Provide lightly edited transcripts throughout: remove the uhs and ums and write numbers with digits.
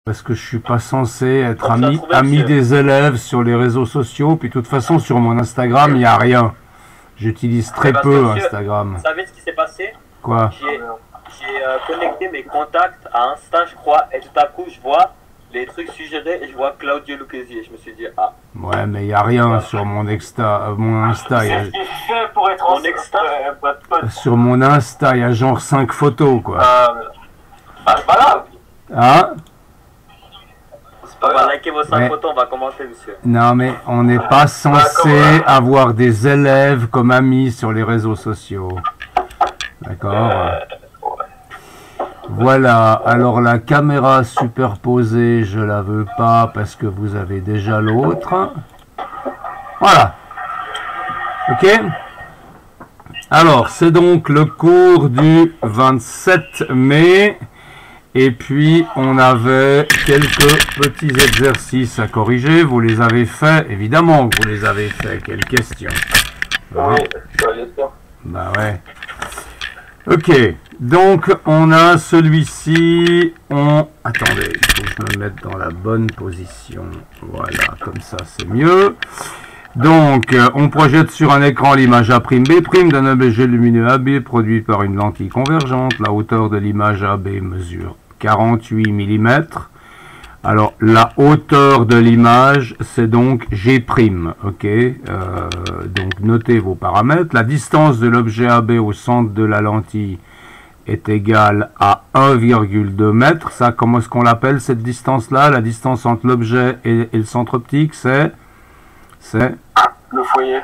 Parce que je suis pas censé être Donc, tu l'as trouvé, ami monsieur. des élèves sur les réseaux sociaux. Puis de toute façon, sur mon Instagram, il n'y a rien. J'utilise très Parce que, peu monsieur, Instagram. Vous savez ce qui s'est passé? Quoi? J'ai connecté mes contacts à Insta, je crois, et tout à coup, je vois les trucs suggérés et je vois Claudio Lucchesi. Et je me suis dit, ah. Ouais, mais il n'y a rien sur mon Insta. Mon Insta, C'est ce qu'il fait pour être en extra. sur mon Insta, il y a genre 5 photos, quoi. C'est pas grave. Ah? Pas On va grave. liker vos 5 Ouais. photos, on va commenter, monsieur. Non, mais on n'est pas censé avoir des élèves comme amis sur les réseaux sociaux. D'accord? Voilà, alors la caméra superposée, je la veux pas parce que vous avez déjà l'autre. Voilà. Ok? Alors, c'est donc le cours du 27 mai. Et puis, on avait quelques petits exercices à corriger. Vous les avez faits, évidemment que vous les avez faits. Quelle question? Oui, bien sûr. Bah ouais. Ok, donc on a celui-ci. Attendez, il faut que je me mette dans la bonne position. Voilà, comme ça c'est mieux. Donc, on projette sur un écran l'image A'B' d'un objet lumineux AB produit par une lentille convergente. La hauteur de l'image AB mesure 48 mm. Alors, la hauteur de l'image, c'est donc G', ok? Donc, notez vos paramètres. La distance de l'objet AB au centre de la lentille est égale à 1,2 m. Ça, comment est-ce qu'on l'appelle, cette distance-là? La distance entre l'objet et le centre optique, c'est... Le foyer.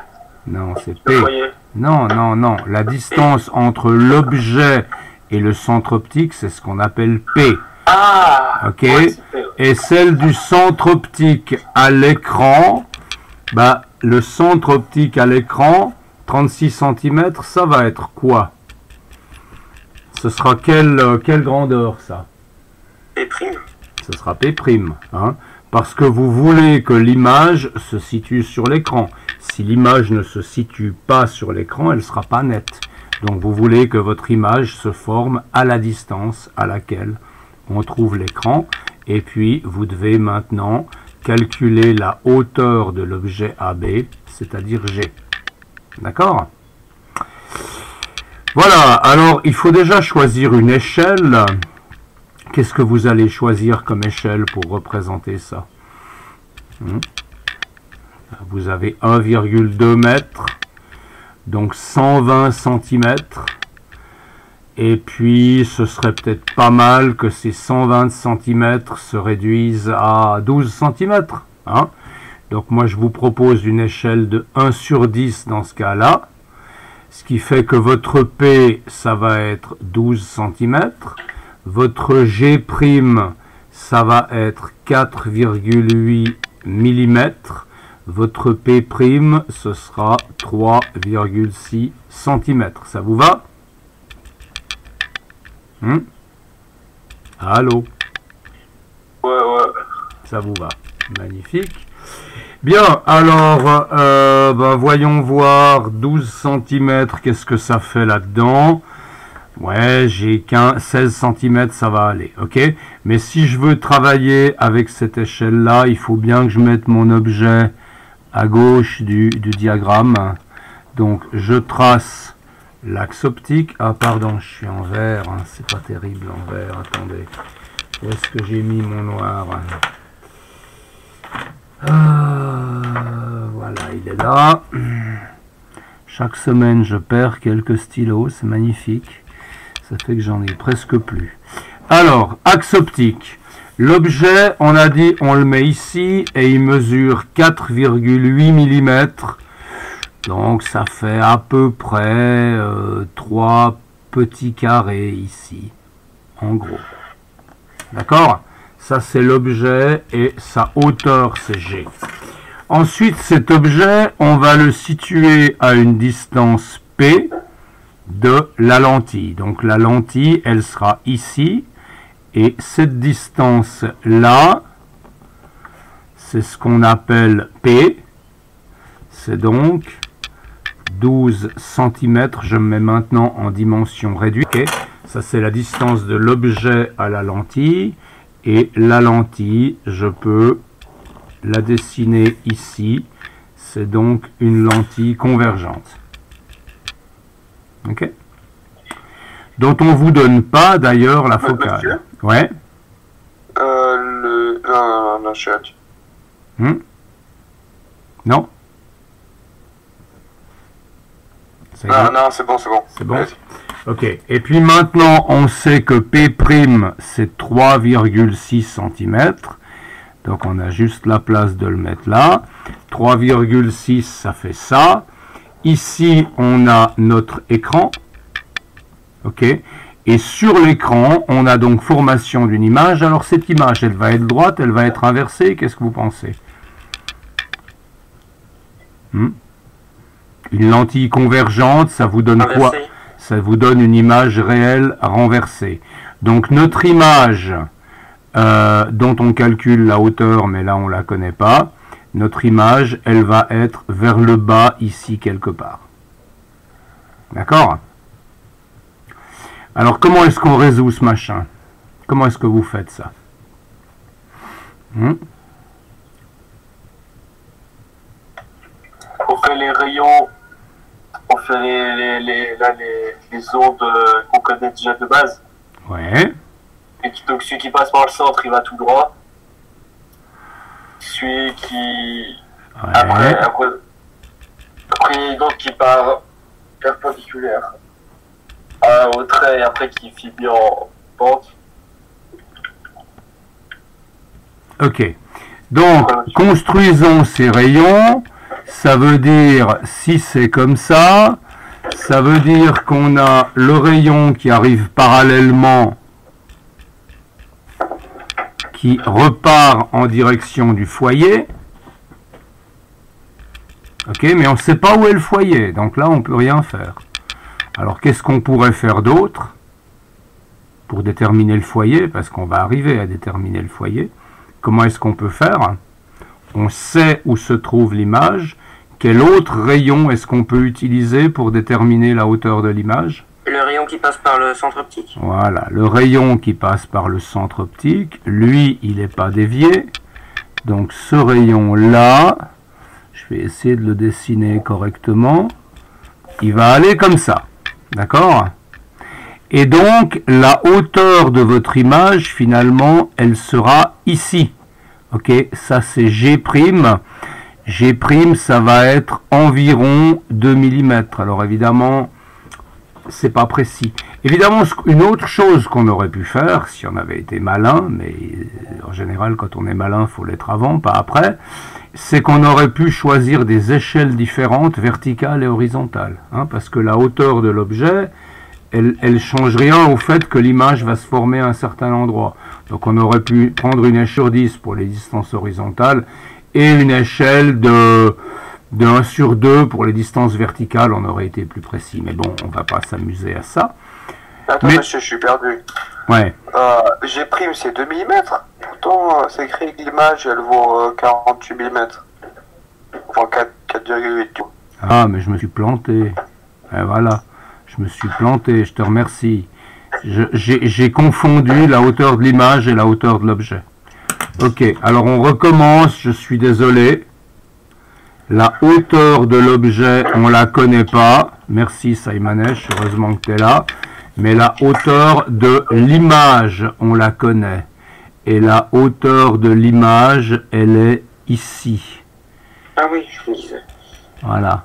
Non, c'est Le P. foyer. Non, non, non. La distance entre l'objet et le centre optique, c'est ce qu'on appelle P. Ah! Ok? Ouais, c'est fait. Et celle du centre optique à l'écran, bah, le centre optique à l'écran, 36 cm, ça va être quoi? Ce sera quelle grandeur, ça? Et prime. Ce sera P', hein? Parce que vous voulez que l'image se situe sur l'écran. Si l'image ne se situe pas sur l'écran, elle ne sera pas nette. Donc vous voulez que votre image se forme à la distance à laquelle on trouve l'écran. Et puis vous devez maintenant calculer la hauteur de l'objet AB, c'est-à-dire G. D'accord? Voilà, alors il faut déjà choisir une échelle. Qu'est-ce que vous allez choisir comme échelle pour représenter ça? Vous avez 1,2 m, donc 120 cm. Et puis, ce serait peut-être pas mal que ces 120 cm se réduisent à 12 cm. Hein? Donc moi, je vous propose une échelle de 1 sur 10 dans ce cas-là. Ce qui fait que votre P, ça va être 12 cm. Votre G', ça va être 4,8 mm. Votre P', ce sera 3,6 cm. Ça vous va? Allô? Ouais, ouais. Ça vous va? Magnifique. Bien, alors, voyons voir 12 cm, qu'est-ce que ça fait là-dedans? Ouais, j'ai 16 cm, ça va aller, ok? Mais si je veux travailler avec cette échelle-là, il faut bien que je mette mon objet à gauche du diagramme. Donc, je trace l'axe optique. Ah, pardon, je suis en vert, hein, c'est pas terrible en vert, attendez. Où est-ce que j'ai mis mon noir? Voilà, il est là. Chaque semaine, je perds quelques stylos, c'est magnifique. Ça fait que j'en ai presque plus. Alors, axe optique. L'objet, on a dit, on le met ici et il mesure 4,8 mm. Donc, ça fait à peu près 3 petits carrés ici, en gros. D'accord? Ça, c'est l'objet et sa hauteur, c'est G. Ensuite, cet objet, on va le situer à une distance P de la lentille. Donc la lentille, elle sera ici. Et cette distance-là, c'est ce qu'on appelle P. C'est donc 12 cm. Je me mets maintenant en dimension réduite. Okay. Ça, c'est la distance de l'objet à la lentille. Et la lentille, je peux la dessiner ici. C'est donc une lentille convergente. Ok? Dont on ne vous donne pas d'ailleurs la focale. Monsieur Ouais. Non, je suis là. Non? Non, c'est bon, c'est bon. C'est bon? Ok. Et puis maintenant, on sait que P', c'est 3,6 cm. Donc on a juste la place de le mettre là. 3,6, ça fait ça. Ici, on a notre écran. Ok. Et sur l'écran, on a donc formation d'une image. Alors cette image, elle va être droite, elle va être inversée. Qu'est-ce que vous pensez? Une lentille convergente, ça vous donne quoi? Ça vous donne une image réelle renversée. Donc notre image, dont on calcule la hauteur, mais là on ne la connaît pas, notre image, elle va être vers le bas, ici quelque part. D'accord? Alors comment est-ce qu'on résout ce machin? Comment est-ce que vous faites ça? On fait les rayons, on fait les ondes qu'on connaît déjà de base. Ouais. Et donc celui qui passe par le centre, il va tout droit. Celui qui... Ouais. Après, donc qui part perpendiculaire au trait et après qui finit en pente. Ok. Donc, construisons ces rayons. Ça veut dire, si c'est comme ça, ça veut dire qu'on a le rayon qui arrive parallèlement, qui repart en direction du foyer. Ok, mais on ne sait pas où est le foyer, donc là on ne peut rien faire. Alors qu'est-ce qu'on pourrait faire d'autre pour déterminer le foyer, parce qu'on va arriver à déterminer le foyer? Comment est-ce qu'on peut faire? On sait où se trouve l'image. Quel autre rayon est-ce qu'on peut utiliser pour déterminer la hauteur de l'image? Le rayon qui passe par le centre optique. Voilà, le rayon qui passe par le centre optique, lui, il n'est pas dévié. Donc ce rayon-là, je vais essayer de le dessiner correctement. Il va aller comme ça. D'accord? Et donc, la hauteur de votre image, finalement, elle sera ici. Ok, ça c'est G'. G', ça va être environ 2 mm. Alors évidemment, c'est pas précis. Évidemment, une autre chose qu'on aurait pu faire, si on avait été malin, mais en général, quand on est malin, il faut l'être avant, pas après, c'est qu'on aurait pu choisir des échelles différentes, verticales et horizontales. Hein, parce que la hauteur de l'objet, elle change rien au fait que l'image va se former à un certain endroit. Donc on aurait pu prendre une échelle sur 10 pour les distances horizontales et une échelle de 1/2 pour les distances verticales, on aurait été plus précis. Mais bon, on va pas s'amuser à ça. Attends, monsieur, je suis perdu. Ouais. G' c'est 2 mm. Pourtant, c'est écrit que l'image, elle vaut 48 mm. Enfin, 4,8. Ah, mais je me suis planté. Et voilà. Je me suis planté, je te remercie. J'ai confondu la hauteur de l'image et la hauteur de l'objet. Ok, alors on recommence, je suis désolé. La hauteur de l'objet, on ne la connaît pas. Merci Saimanesh, heureusement que tu es là. Mais la hauteur de l'image, on la connaît. Et la hauteur de l'image, elle est ici. Ah oui, je vous disais. Voilà.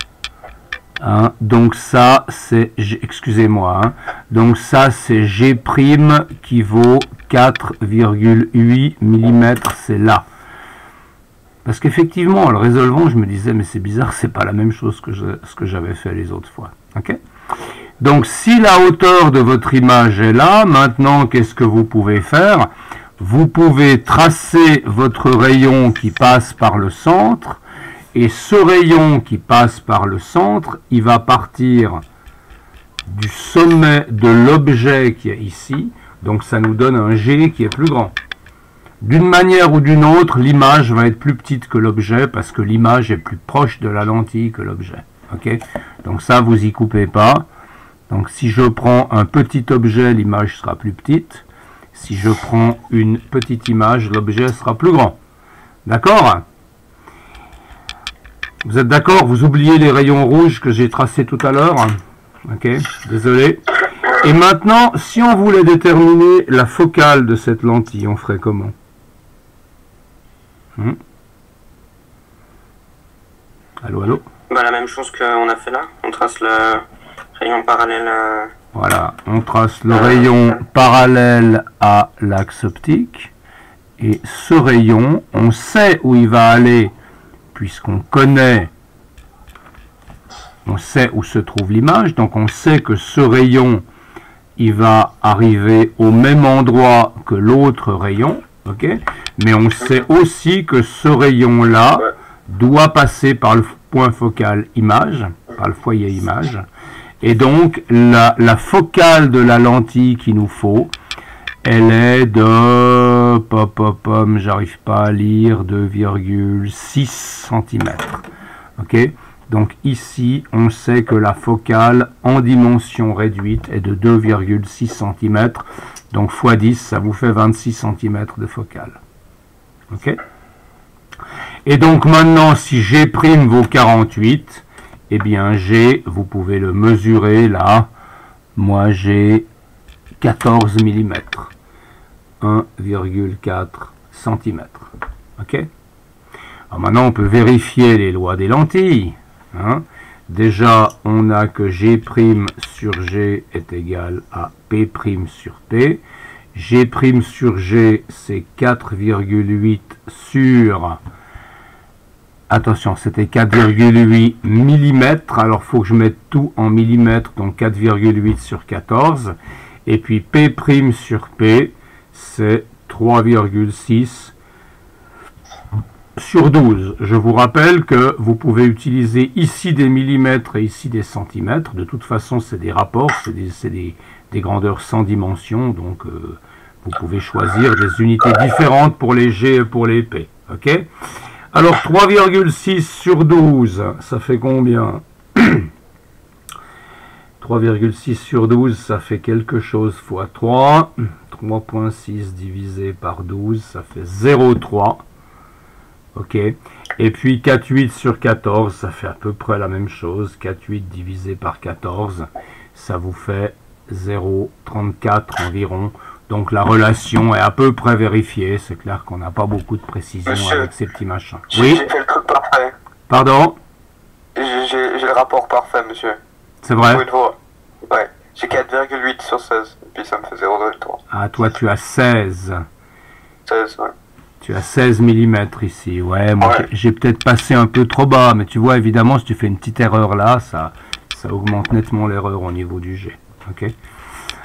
Hein, donc ça, c'est... Excusez-moi. Hein, donc ça, c'est G' qui vaut 4,8 mm. C'est là. Parce qu'effectivement, en le résolvant, je me disais, mais c'est bizarre, c'est pas la même chose que ce que j'avais fait les autres fois. Ok ? Donc, si la hauteur de votre image est là, maintenant, qu'est-ce que vous pouvez faire? Vous pouvez tracer votre rayon qui passe par le centre, et ce rayon qui passe par le centre, il va partir du sommet de l'objet qui est ici, donc ça nous donne un G qui est plus grand. D'une manière ou d'une autre, l'image va être plus petite que l'objet, parce que l'image est plus proche de la lentille que l'objet. Okay, donc ça, vous y coupez pas. Donc si je prends un petit objet, l'image sera plus petite. Si je prends une petite image, l'objet sera plus grand. D'accord? Vous êtes d'accord? Vous oubliez les rayons rouges que j'ai tracés tout à l'heure? Ok, désolé. Et maintenant, si on voulait déterminer la focale de cette lentille, on ferait comment? Allô, allô? Bah, la même chose qu'on a fait là. On trace le rayon parallèle. Voilà, on trace le rayon parallèle à l'axe optique. Et ce rayon, on sait où il va aller, puisqu'on connaît, on sait où se trouve l'image. Donc on sait que ce rayon, il va arriver au même endroit que l'autre rayon. Ok, mais on sait aussi que ce rayon-là doit passer par le point focal image, par le foyer image. Et donc, la focale de la lentille qu'il nous faut, elle est de, j'arrive pas à lire, 2,6 cm. Ok, donc ici, on sait que la focale en dimension réduite est de 2,6 cm. Donc x 10, ça vous fait 26 cm de focale. Ok. Et donc maintenant, si G' vaut 48, eh bien G, vous pouvez le mesurer là. Moi, j'ai 14 mm. 1,4 cm. Ok. Alors maintenant, on peut vérifier les lois des lentilles. Hein. Déjà, on a que G' sur G est égal à P' sur P. G' sur G, c'est 4,8 sur... Attention, c'était 4,8 mm. Alors, il faut que je mette tout en millimètres, donc 4,8 sur 14. Et puis, P' sur P, c'est 3,6 sur 12. Je vous rappelle que vous pouvez utiliser ici des millimètres et ici des centimètres. De toute façon, c'est des rapports, c'est des grandeurs sans dimension. Donc, vous pouvez choisir des unités différentes pour les G et pour les P. Ok? Alors, 3,6 sur 12, ça fait combien? 3,6 sur 12, ça fait quelque chose fois 3. 3,6 divisé par 12, ça fait 0,3. Ok. Et puis 4,8 sur 14, ça fait à peu près la même chose. 4,8 divisé par 14, ça vous fait 0,34 environ. Donc la relation est à peu près vérifiée. C'est clair qu'on n'a pas beaucoup de précision avec ces petits machins. Oui. J'ai fait le truc parfait. Pardon? J'ai le rapport parfait, monsieur. C'est vrai? Ouais. J'ai 4,8 sur 16. Et puis ça me fait 0,3. Ah, toi tu as 16. 16, ouais. Tu as 16 mm ici. Ouais, moi j'ai peut-être passé un peu trop bas. Mais tu vois, évidemment, si tu fais une petite erreur là, ça augmente nettement l'erreur au niveau du G. Ok?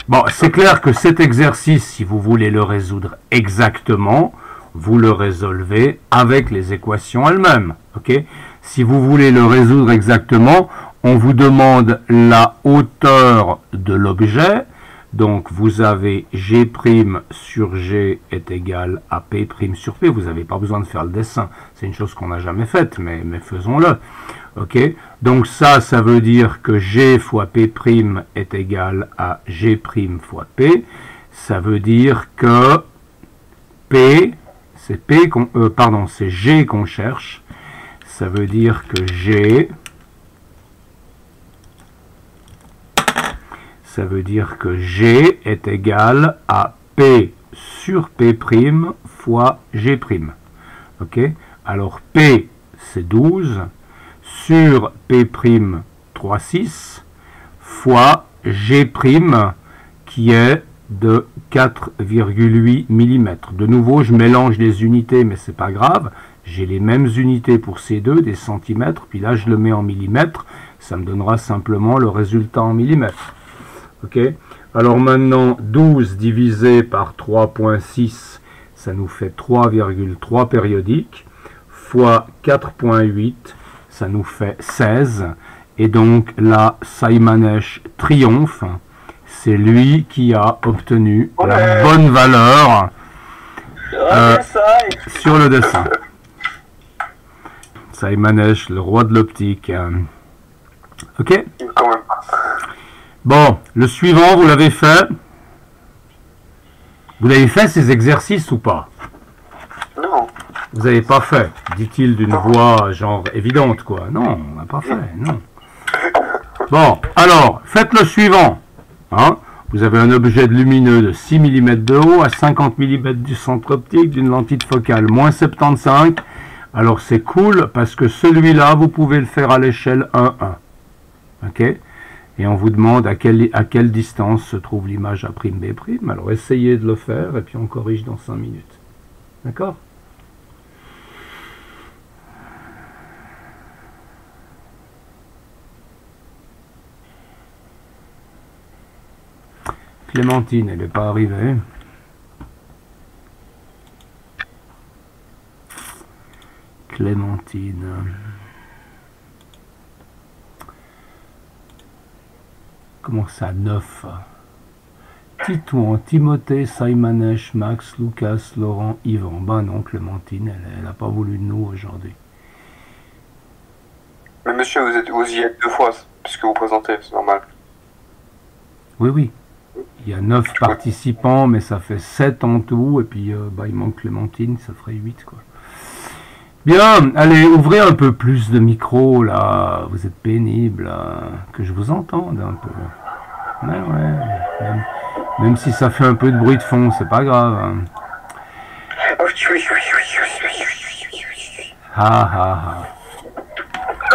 Bon, c'est clair que cet exercice, si vous voulez le résoudre exactement, vous le résolvez avec les équations elles-mêmes. Ok? Si vous voulez le résoudre exactement, on vous demande la hauteur de l'objet. Donc, vous avez G' sur G est égal à P' sur P. Vous n'avez pas besoin de faire le dessin. C'est une chose qu'on n'a jamais faite, mais faisons-le. Ok, donc ça veut dire que G fois P' est égal à G' fois P. Ça veut dire que P, c'est c'est G qu'on cherche. Ça veut dire que G, ça veut dire que G est égal à P sur P' fois G'. Ok, alors P, c'est 12. Sur P', 3,6 fois G' qui est de 4,8 mm. De nouveau, je mélange les unités, mais c'est pas grave. J'ai les mêmes unités pour ces deux, des centimètres, puis là je le mets en millimètres. Ça me donnera simplement le résultat en millimètres. Ok. Alors maintenant, 12 divisé par 3,6, ça nous fait 3,3 périodiques, fois 4,8, ça nous fait 16. Et donc là, Saimanesh triomphe. C'est lui qui a obtenu la bonne valeur sur le dessin. Saimanesh, le roi de l'optique. Ok. Bon, le suivant, vous l'avez fait. Vous avez fait ces exercices ou pas? Non. Vous n'avez pas fait, dit-il d'une voix genre évidente, quoi. Non, on n'a pas fait, non. Bon, alors, faites le suivant. Hein? Vous avez un objet lumineux de 6 mm de haut à 50 mm du centre optique d'une lentille de focale moins 75. Alors c'est cool parce que celui-là, vous pouvez le faire à l'échelle 1-1. OK? Et on vous demande à quelle distance se trouve l'image A'B'. Alors essayez de le faire et puis on corrige dans 5 minutes. D'accord? Clémentine, elle n'est pas arrivée. Clémentine. Comment ça, 9? Titouan, Timothée, Simonesh, Max, Lucas, Laurent, Yvan. Ben non, Clémentine, elle n'a pas voulu de nous aujourd'hui. Mais monsieur, vous y êtes 2 fois, puisque vous présentez, c'est normal. Oui, oui. Il y a 9 participants, mais ça fait 7 en tout. Et puis, il manque Clémentine, ça ferait 8, quoi. Bien, allez, ouvrez un peu plus de micro, là. Vous êtes pénible, là. Que je vous entende un peu. Ouais. Même si ça fait un peu de bruit de fond, c'est pas grave. Hein.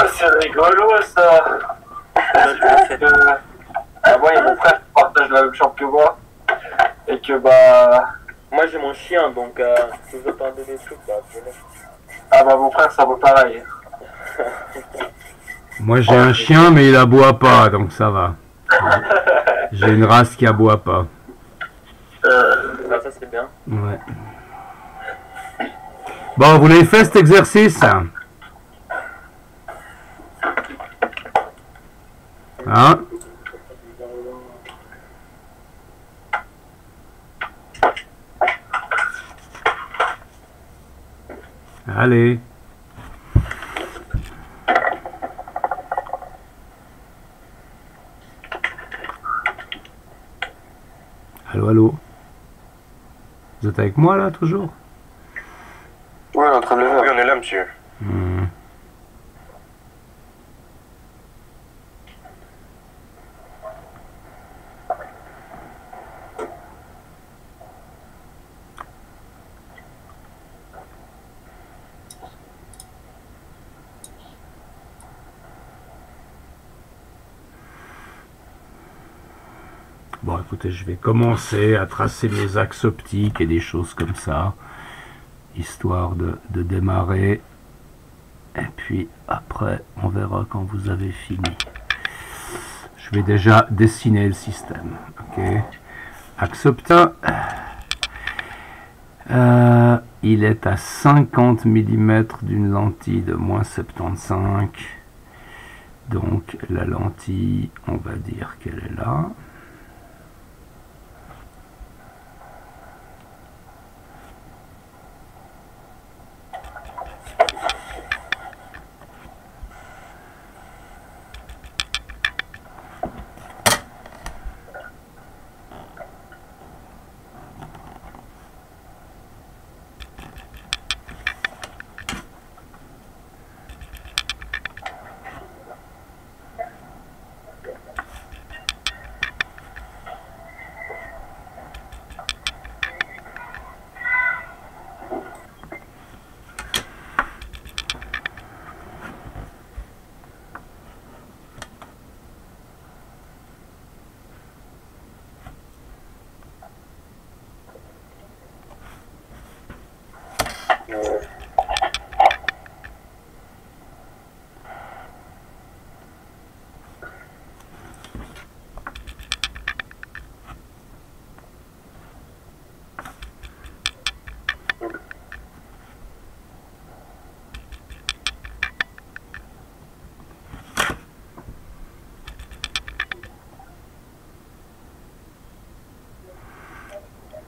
C'est rigolo, ça. Moi et mon frère qui partagent la même chambre que moi. Et que Moi j'ai mon chien donc si je veux pas donner des trucs, mon frère ça vaut pareil. Moi j'ai un chien mais il aboie pas donc ça va. J'ai une race qui aboie pas. Ça c'est bien. Ouais. Bon, vous l'avez fait cet exercice? Hein? Allez. Allô? Vous êtes avec moi là toujours? Oui, on est en train de le faire. Oui, on est là, monsieur. Bon, écoutez, je vais commencer à tracer mes axes optiques et des choses comme ça, histoire de démarrer. Et puis après, on verra quand vous avez fini. Je vais déjà dessiner le système. Ok. Axe optique. Il est à 50 mm d'une lentille de moins 75. Donc la lentille, on va dire qu'elle est là.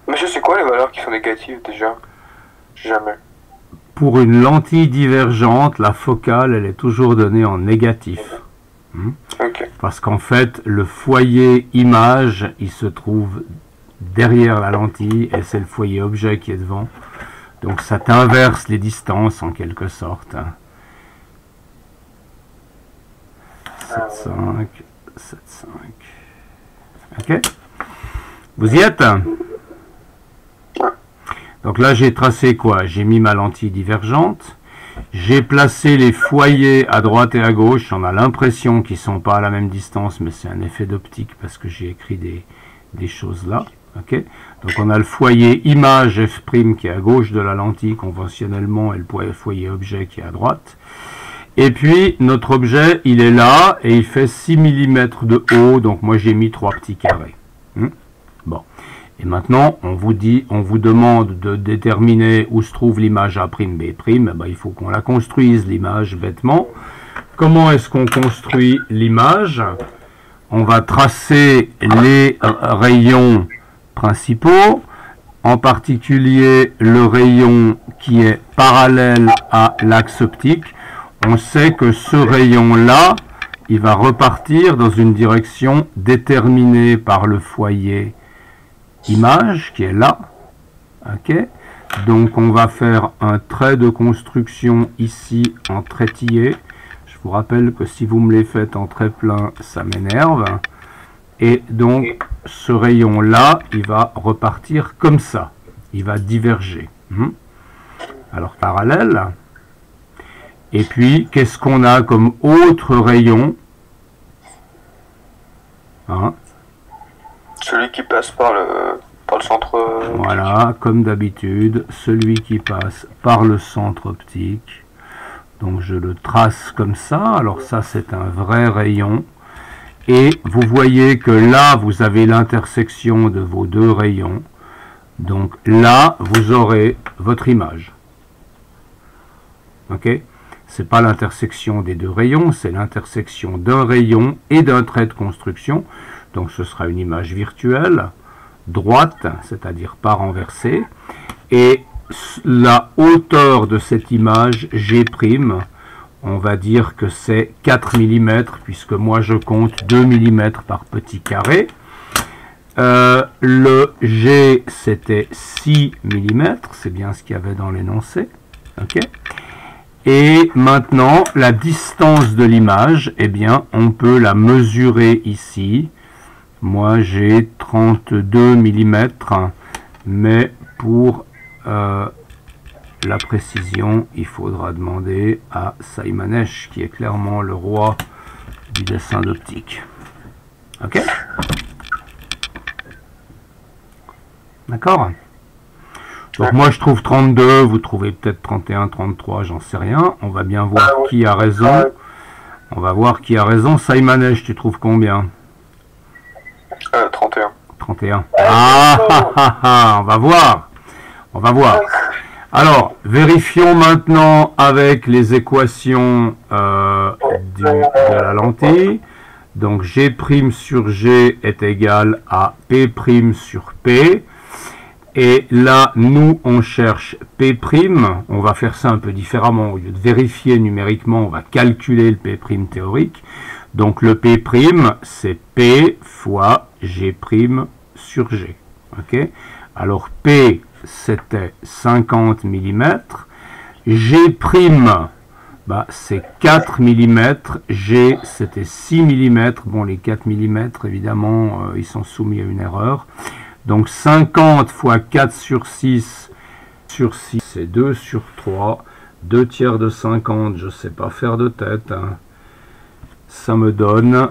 Monsieur, c'est quoi les valeurs qui sont négatives déjà? Jamais. Pour une lentille divergente, la focale, elle est toujours donnée en négatif. Ok. Parce qu'en fait, le foyer image, il se trouve derrière la lentille et c'est le foyer objet qui est devant. Donc ça t'inverse les distances en quelque sorte. 7,5, 7,5. Ok? Vous y êtes? Donc là j'ai tracé quoi? J'ai mis ma lentille divergente. J'ai placé les foyers à droite et à gauche. On a l'impression qu'ils ne sont pas à la même distance, mais c'est un effet d'optique parce que j'ai écrit des choses là. Okay. Donc on a le foyer image F' qui est à gauche de la lentille conventionnellement et le foyer objet qui est à droite. Et puis notre objet il est là et il fait 6 mm de haut, donc moi j'ai mis 3 petits carrés. Bon. Et maintenant on vous demande de déterminer où se trouve l'image A', B'. Eh ben, il faut qu'on la construise l'image bêtement. Comment est-ce qu'on construit l'image? On va tracer les rayons principaux, en particulier le rayon qui est parallèle à l'axe optique. On sait que ce rayon-là, il va repartir dans une direction déterminée par le foyer image qui est là. Okay. Donc on va faire un trait de construction ici en traitillé. Je vous rappelle que si vous me les faites en trait plein, ça m'énerve. Et donc, ce rayon-là, il va repartir comme ça. Il va diverger. Alors, parallèle. Et puis, qu'est-ce qu'on a comme autre rayon? Celui qui passe par le centre... Voilà, comme d'habitude, celui qui passe par le centre optique. Donc, je le trace comme ça. Alors, ça, c'est un vrai rayon. Et vous voyez que là, vous avez l'intersection de vos deux rayons. Donc là, vous aurez votre image. Ok? Ce n'est pas l'intersection des deux rayons, c'est l'intersection d'un rayon et d'un trait de construction. Donc ce sera une image virtuelle, droite, c'est-à-dire pas renversée. Et la hauteur de cette image, G', on va dire que c'est 4 mm, puisque moi je compte 2 mm par petit carré. Le G, c'était 6 mm, c'est bien ce qu'il y avait dans l'énoncé. Okay. Et maintenant, la distance de l'image, eh bien, on peut la mesurer ici. Moi, j'ai 32 mm, mais pour... la précision, il faudra demander à Saimanesh, qui est clairement le roi du dessin d'optique. Ok? D'accord? Donc moi je trouve 32, vous trouvez peut-être 31, 33, j'en sais rien. On va bien voir qui a raison. On va voir qui a raison. Saimanesh, tu trouves combien? 31. 31. On va voir. On va voir. Alors, vérifions maintenant avec les équations de la lentille. Donc, G' sur G est égal à P' sur P. Et là, nous, on cherche P'. On va faire ça un peu différemment. Au lieu de vérifier numériquement, on va calculer le P' théorique. Donc, le P', c'est P fois G' sur G. Ok? Alors, P... c'était 50 mm. G', bah, c'est 4 mm. G, c'était 6 mm. Bon, les 4 mm, évidemment, ils sont soumis à une erreur. Donc, 50 fois 4 sur 6, c'est 2 sur 3. 2 tiers de 50, je ne sais pas faire de tête. Ça me donne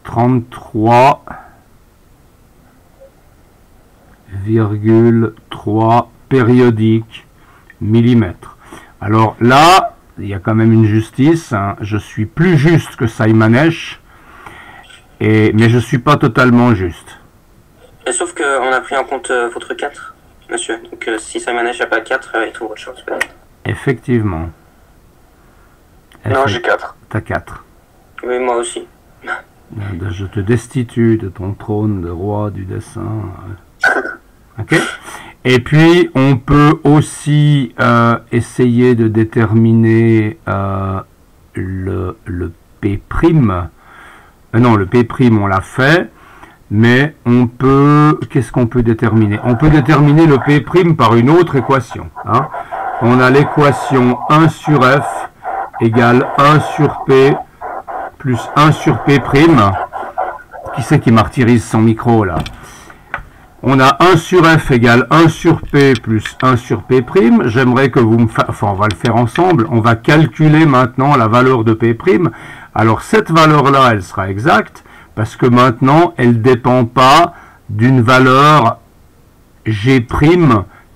33,3 périodiques millimètres. Alors là, il y a quand même une justice. Je suis plus juste que Saimanesh, mais je ne suis pas totalement juste. Et sauf qu'on a pris en compte votre 4, monsieur. Donc si Saimanesh n'a pas 4, il trouve autre chose peut-être. Effectivement. Non, j'ai 4. T'as 4. Oui, moi aussi. Je te destitue de ton trône de roi du dessin. Ok. Et puis, on peut aussi essayer de déterminer le P'. Non, le P', on l'a fait. mais on peut, qu'est-ce qu'on peut déterminer? On peut déterminer le P' par une autre équation. Hein. On a l'équation 1 sur F égale 1 sur P plus 1 sur P'. Qui c'est qui martyrise son micro là? On a 1 sur F égale 1 sur P plus 1 sur P'. J'aimerais que vous me fassiez, enfin on va le faire ensemble, on va calculer maintenant la valeur de P'. Alors cette valeur-là, elle sera exacte, parce que maintenant, elle ne dépend pas d'une valeur G'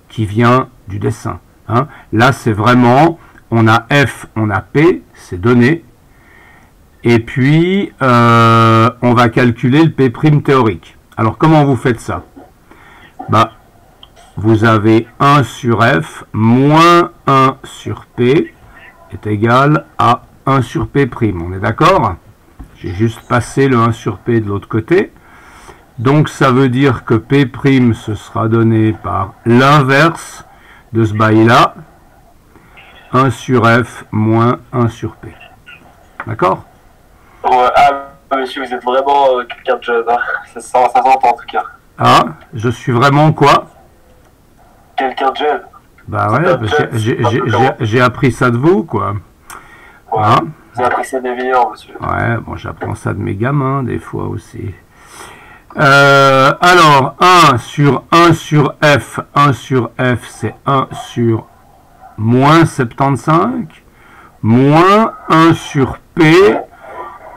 qui vient du dessin. Hein. Là, c'est vraiment, on a F, on a P, c'est donné, et puis on va calculer le P' théorique. Alors comment vous faites ça? Bah, vous avez 1 sur F moins 1 sur P est égal à 1 sur P'. On est d'accord? J'ai juste passé le 1 sur P de l'autre côté. Donc ça veut dire que P' ce sera donné par l'inverse de ce bail-là. 1 sur F moins 1 sur P. D'accord? Ouais, ah, monsieur, vous êtes vraiment quelqu'un de jeune. Hein. Ça s'entend en tout cas. Ah, je suis vraiment quoi? Quelqu'un de jeune. Bah ouais, j'ai appris ça de vous, quoi. Ouais, hein? Vous avez appris ça des meilleurs, monsieur. Ouais, bon, j'apprends ça de mes gamins, des fois aussi. Alors, 1 sur F, 1 sur F, c'est 1 sur moins 75, moins 1 sur P,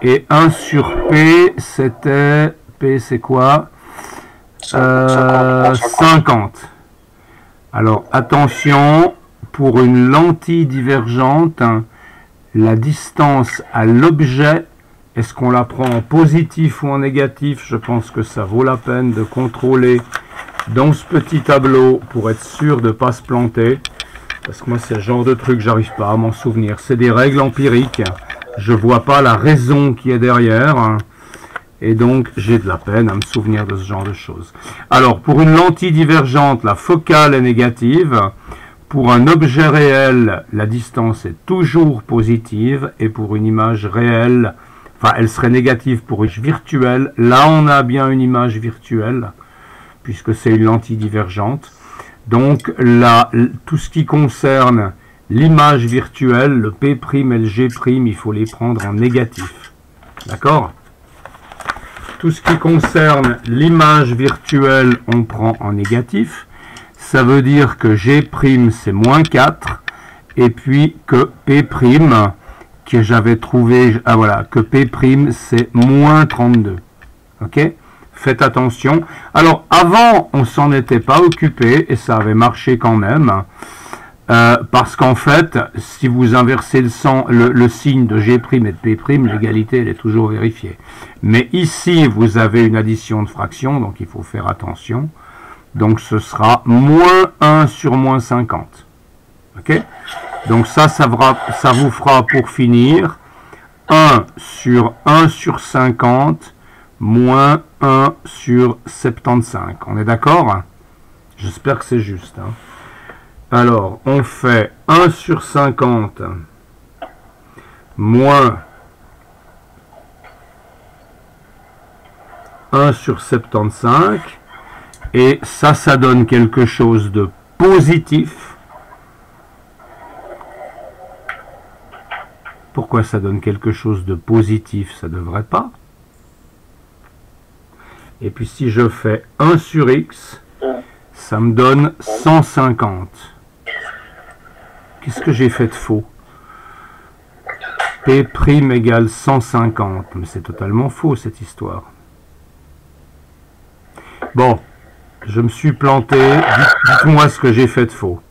et 1 sur P, c'était, P c'est quoi? 50. Alors, attention, pour une lentille divergente, la distance à l'objet, est-ce qu'on la prend en positif ou en négatif? Je pense que ça vaut la peine de contrôler dans ce petit tableau pour être sûr de ne pas se planter. Parce que moi, c'est le genre de truc, j'arrive pas à m'en souvenir. C'est des règles empiriques. Je vois pas la raison qui est derrière. Et donc, j'ai de la peine à me souvenir de ce genre de choses. Alors, pour une lentille divergente, la focale est négative. Pour un objet réel, la distance est toujours positive. Et pour une image réelle, enfin, elle serait négative pour une virtuelle. Là, on a bien une image virtuelle, puisque c'est une lentille divergente. Donc, là, tout ce qui concerne l'image virtuelle, le P' et le G', il faut les prendre en négatif. D'accord? Tout ce qui concerne l'image virtuelle, on prend en négatif. Ça veut dire que G' c'est moins 4. Et puis que P', que j'avais trouvé, ah voilà, que P' c'est moins 32. Ok? Faites attention. Alors, avant, on s'en était pas occupé, et ça avait marché quand même. Parce qu'en fait, si vous inversez le signe de G' et de P', l'égalité, elle est toujours vérifiée. Mais ici, vous avez une addition de fractions, donc il faut faire attention. Donc, ce sera moins 1 sur moins 50. Ok? Donc, ça vous fera, pour finir, 1 sur 50, moins 1 sur 75. On est d'accord? J'espère que c'est juste. Hein. Alors, on fait 1 sur 50 moins 1 sur 75. Et ça donne quelque chose de positif. Pourquoi ça donne quelque chose de positif? Ça ne devrait pas. Et puis si je fais 1 sur x, ça me donne 150. Qu'est-ce que j'ai fait de faux? P' égale 150. Mais c'est totalement faux cette histoire. Bon, je me suis planté. Dites-moi ce que j'ai fait de faux.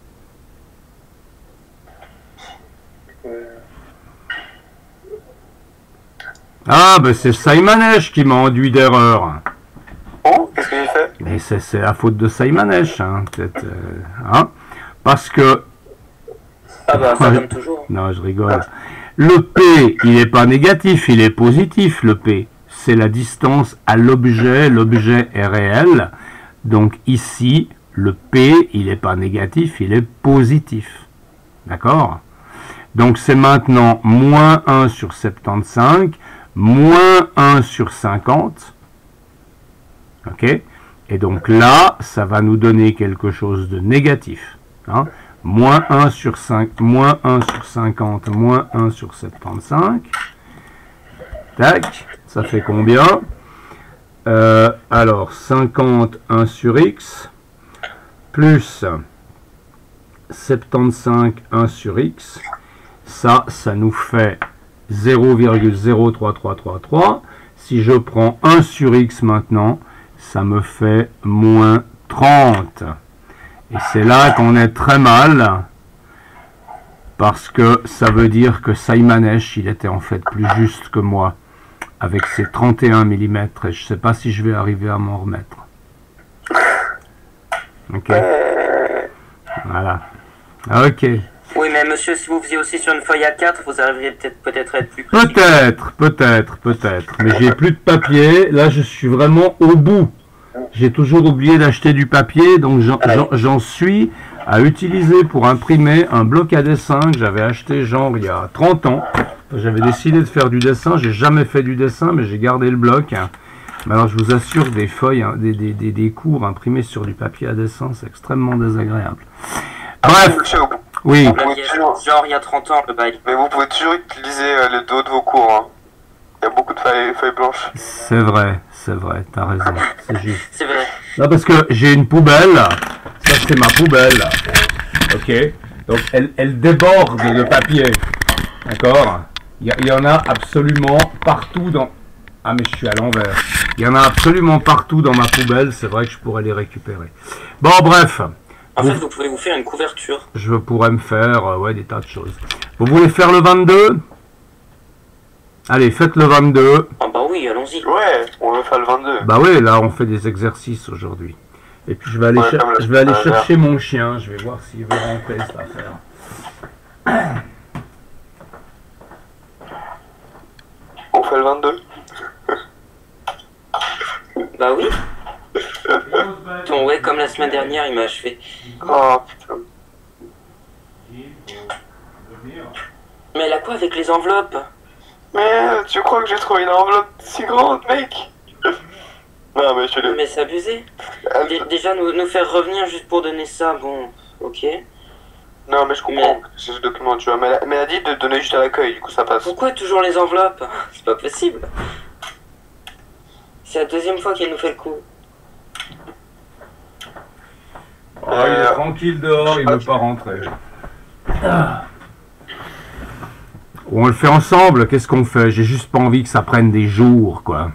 Ah, ben c'est Simonesh qui m'a enduit d'erreur. Oh, qu'est-ce que j'ai fait? Mais c'est la faute de Simonesh, hein, peut-être. Hein, parce que... Ah bah, ça comme toujours. Non, je rigole. Le P, il n'est pas négatif, il est positif, le P. C'est la distance à l'objet. L'objet est réel. Donc ici, le P, il n'est pas négatif, il est positif. D'accord? Donc c'est maintenant moins 1 sur 75, moins 1 sur 50. Ok? Et donc là, ça va nous donner quelque chose de négatif. Hein? Moins 1 sur 5, moins 1 sur 50, moins 1 sur 75. Tac, ça fait combien? Alors, 50, 1 sur x, plus 75, 1 sur x. Ça nous fait 0,03333. Si je prends 1 sur x maintenant, ça me fait moins 30. Et c'est là qu'on est très mal, parce que ça veut dire que Saimanesh, il était en fait plus juste que moi, avec ses 31 mm, et je ne sais pas si je vais arriver à m'en remettre. Ok. Voilà. Ok. Oui, mais monsieur, si vous faisiez aussi sur une feuille A4, vous arriveriez peut-être à être plus précis. Peut-être. Mais j'ai plus de papier. Là, je suis vraiment au bout. J'ai toujours oublié d'acheter du papier, donc j'en suis à utiliser pour imprimer un bloc à dessin que j'avais acheté genre il y a 30 ans. J'avais décidé de faire du dessin, j'ai jamais fait du dessin, mais j'ai gardé le bloc. Mais alors je vous assure, des feuilles, des cours imprimés sur du papier à dessin, c'est extrêmement désagréable. Bref, oui. Genre il y a 30 ans le bail. Mais vous pouvez toujours utiliser les dos de vos cours. Hein. Il y a beaucoup de feuilles blanches. C'est vrai, t'as raison, c'est juste. C'est vrai. Non, parce que j'ai une poubelle, ça c'est ma poubelle, ok, donc elle déborde de papier, d'accord, il y en a absolument partout dans... Ah mais je suis à l'envers. Il y en a absolument partout dans ma poubelle, c'est vrai que je pourrais les récupérer. Bon bref. En fait vous pouvez vous faire une couverture. Je pourrais me faire, ouais, des tas de choses. Vous voulez faire le 22? Allez, faites le 22. Ah bah oui, allons-y. Ouais, on veut faire le 22. Bah oui, là on fait des exercices aujourd'hui. Et puis je vais aller, chercher mon chien, je vais voir s'il veut rentrer cette affaire. On fait le 22. Bah oui. Ton ouais, comme la semaine dernière, il m'a achevé. Oh putain. Mais elle a quoi avec les enveloppes? Mais tu crois que j'ai trouvé une enveloppe si grande, mec? Non, mais je l'ai. Mais c'est abusé. Déjà, nous faire revenir juste pour donner ça, bon, ok. Non, mais je comprends, c'est ce document, tu vois. Mais elle a dit de donner juste à l'accueil, du coup ça passe. Pourquoi toujours les enveloppes? C'est pas possible. C'est la deuxième fois qu'elle nous fait le coup. Oh, il est tranquille dehors, il veut pas rentrer. On le fait ensemble, qu'est-ce qu'on fait? J'ai juste pas envie que ça prenne des jours, quoi.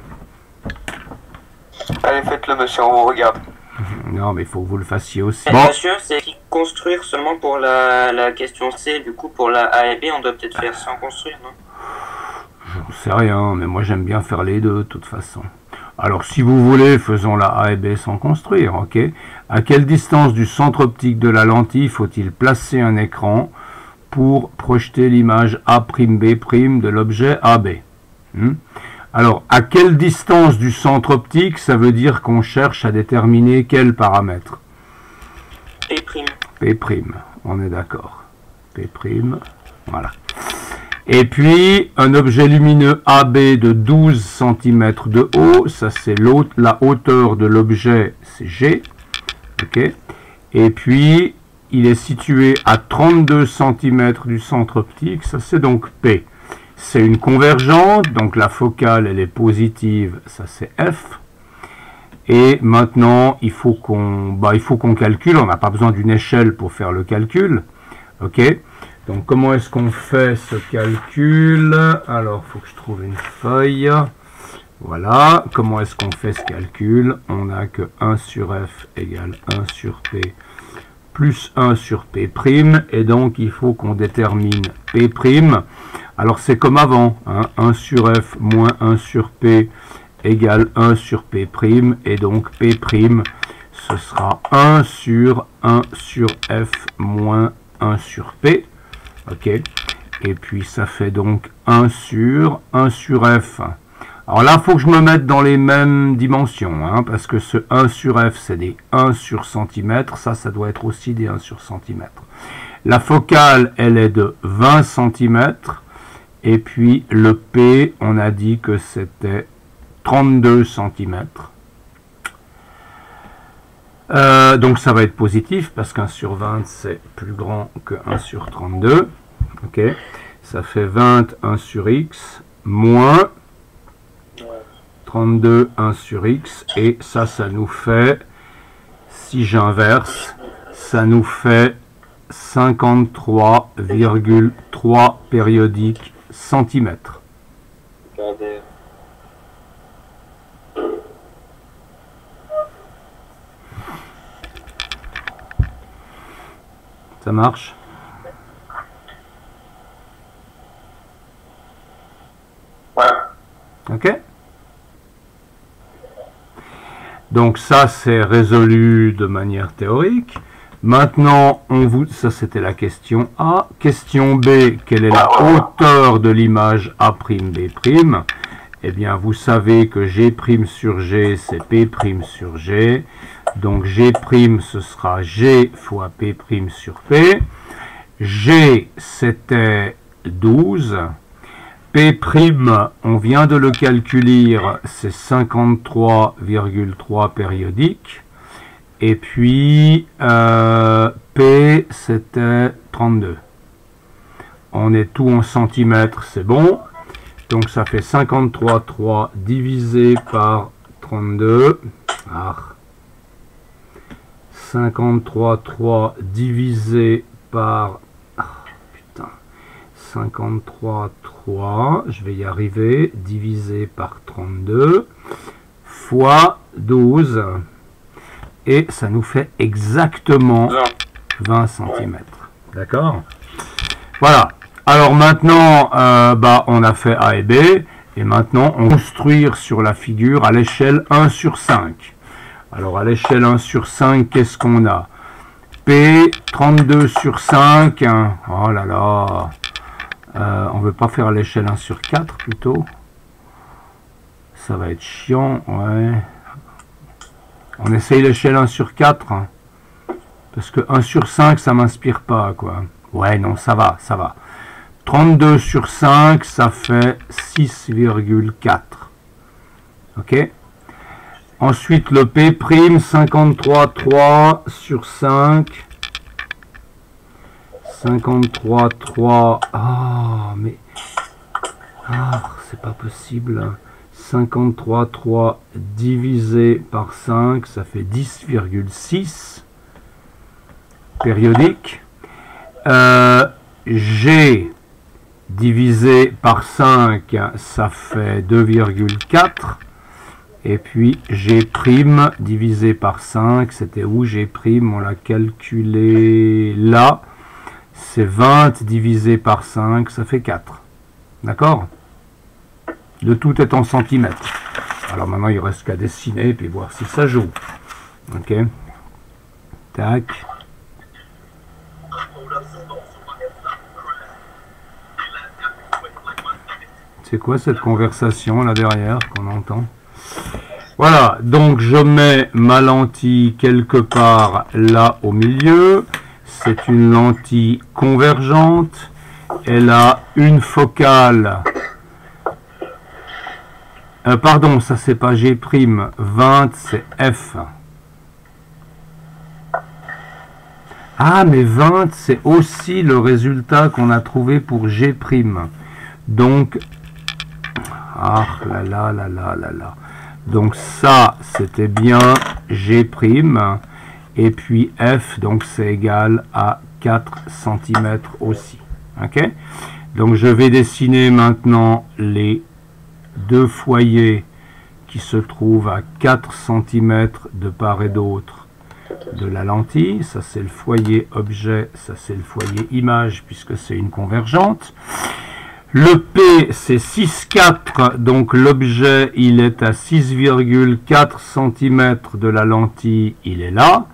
Allez, faites-le, monsieur, on vous regarde. Non, mais il faut que vous le fassiez aussi. Bon. Monsieur, c'est construire seulement pour la question C, du coup pour la A et B, on doit peut-être faire sans construire, non? J'en sais rien, mais moi j'aime bien faire les deux, de toute façon. Alors, si vous voulez, faisons la A et B sans construire, ok? À quelle distance du centre optique de la lentille faut-il placer un écran pour projeter l'image A'B' de l'objet AB? Alors, à quelle distance du centre optique, ça veut dire qu'on cherche à déterminer quel paramètre? P', on est d'accord. P', voilà. Et puis, un objet lumineux AB de 12 cm de haut, ça c'est la hauteur de l'objet, c'est G. Okay. Et puis, il est situé à 32 cm du centre optique, ça c'est donc P. C'est une convergente, donc la focale elle est positive, ça c'est F. Et maintenant, il faut qu'on calcule, on n'a pas besoin d'une échelle pour faire le calcul. Ok. Donc comment est-ce qu'on fait ce calcul? Alors, il faut que je trouve une feuille. Voilà. Comment est-ce qu'on fait ce calcul? On n'a que 1 sur F égale 1 sur P plus 1 sur P'. Et donc, il faut qu'on détermine P'. Alors, c'est comme avant. Hein, 1 sur F moins 1 sur P égale 1 sur P'. Et donc, P', ce sera 1 sur F moins 1 sur P. Ok, et puis ça fait donc 1 sur F. Alors là, il faut que je me mette dans les mêmes dimensions, hein, parce que ce 1 sur F, c'est des 1 sur centimètre, ça doit être aussi des 1 sur centimètre. La focale, elle est de 20 cm, et puis le P, on a dit que c'était 32 cm. Donc ça va être positif parce qu'un sur 20 c'est plus grand que 1 sur 32. Ok, ça fait 20 1 sur x moins 32 1 sur x, et ça nous fait, si j'inverse, ça nous fait 53,3 périodiques centimètres. Regardez. Ça marche? Ouais. Ok. Donc ça c'est résolu de manière théorique. Maintenant, ça c'était la question A. Question B, quelle est la hauteur de l'image A'B'? Eh bien, vous savez que G' sur G, c'est P' sur G. Donc G', ce sera G fois P' sur P. G, c'était 12. P', on vient de le calculer, c'est 53,3 périodiques. Et puis, P, c'était 32. On est tout en centimètres, c'est bon. Donc, ça fait 53,3 divisé par 32. 53,3 divisé par... 53,3, je vais y arriver, divisé par 32, fois 12. Et ça nous fait exactement 20 cm. D'accord? Voilà. Alors maintenant, on a fait A et B. Et maintenant, on va construire sur la figure à l'échelle 1 sur 5. Alors à l'échelle 1 sur 5, qu'est-ce qu'on a? P, 32 sur 5. Oh là là. On ne veut pas faire à l'échelle 1 sur 4 plutôt. Ça va être chiant. Ouais. On essaye l'échelle 1 sur 4, hein, parce que 1 sur 5, ça m'inspire pas, quoi. Ouais, non, ça va, ça va. 32 sur 5, ça fait 6,4. Ok. Ensuite, le P', 53,3 sur 5. 53,3. Ah, mais... Ah, c'est pas possible. 53,3 divisé par 5, ça fait 10,6 périodique. G divisé par 5, ça fait 2,4. Et puis G' divisé par 5, c'était où G'? On l'a calculé là. C'est 20 divisé par 5, ça fait 4. D'accord? De tout est en centimètres. Alors maintenant, il ne reste qu'à dessiner et puis voir si ça joue. Ok. Tac. C'est quoi cette conversation là derrière qu'on entend? Voilà, donc je mets ma lentille quelque part là au milieu. C'est une lentille convergente. Elle a une focale. Pardon, ça c'est pas G', 20 c'est F. Ah, mais 20 c'est aussi le résultat qu'on a trouvé pour G'. Donc, ah là là là là là là. Donc ça c'était bien G', et puis F, donc c'est égal à 4 cm aussi. Ok? Donc je vais dessiner maintenant les deux foyers qui se trouvent à 4 cm de part et d'autre de la lentille. Ça c'est le foyer objet, ça c'est le foyer image puisque c'est une convergente. Le P c'est 6,4, donc l'objet il est à 6,4 cm de la lentille, il est là.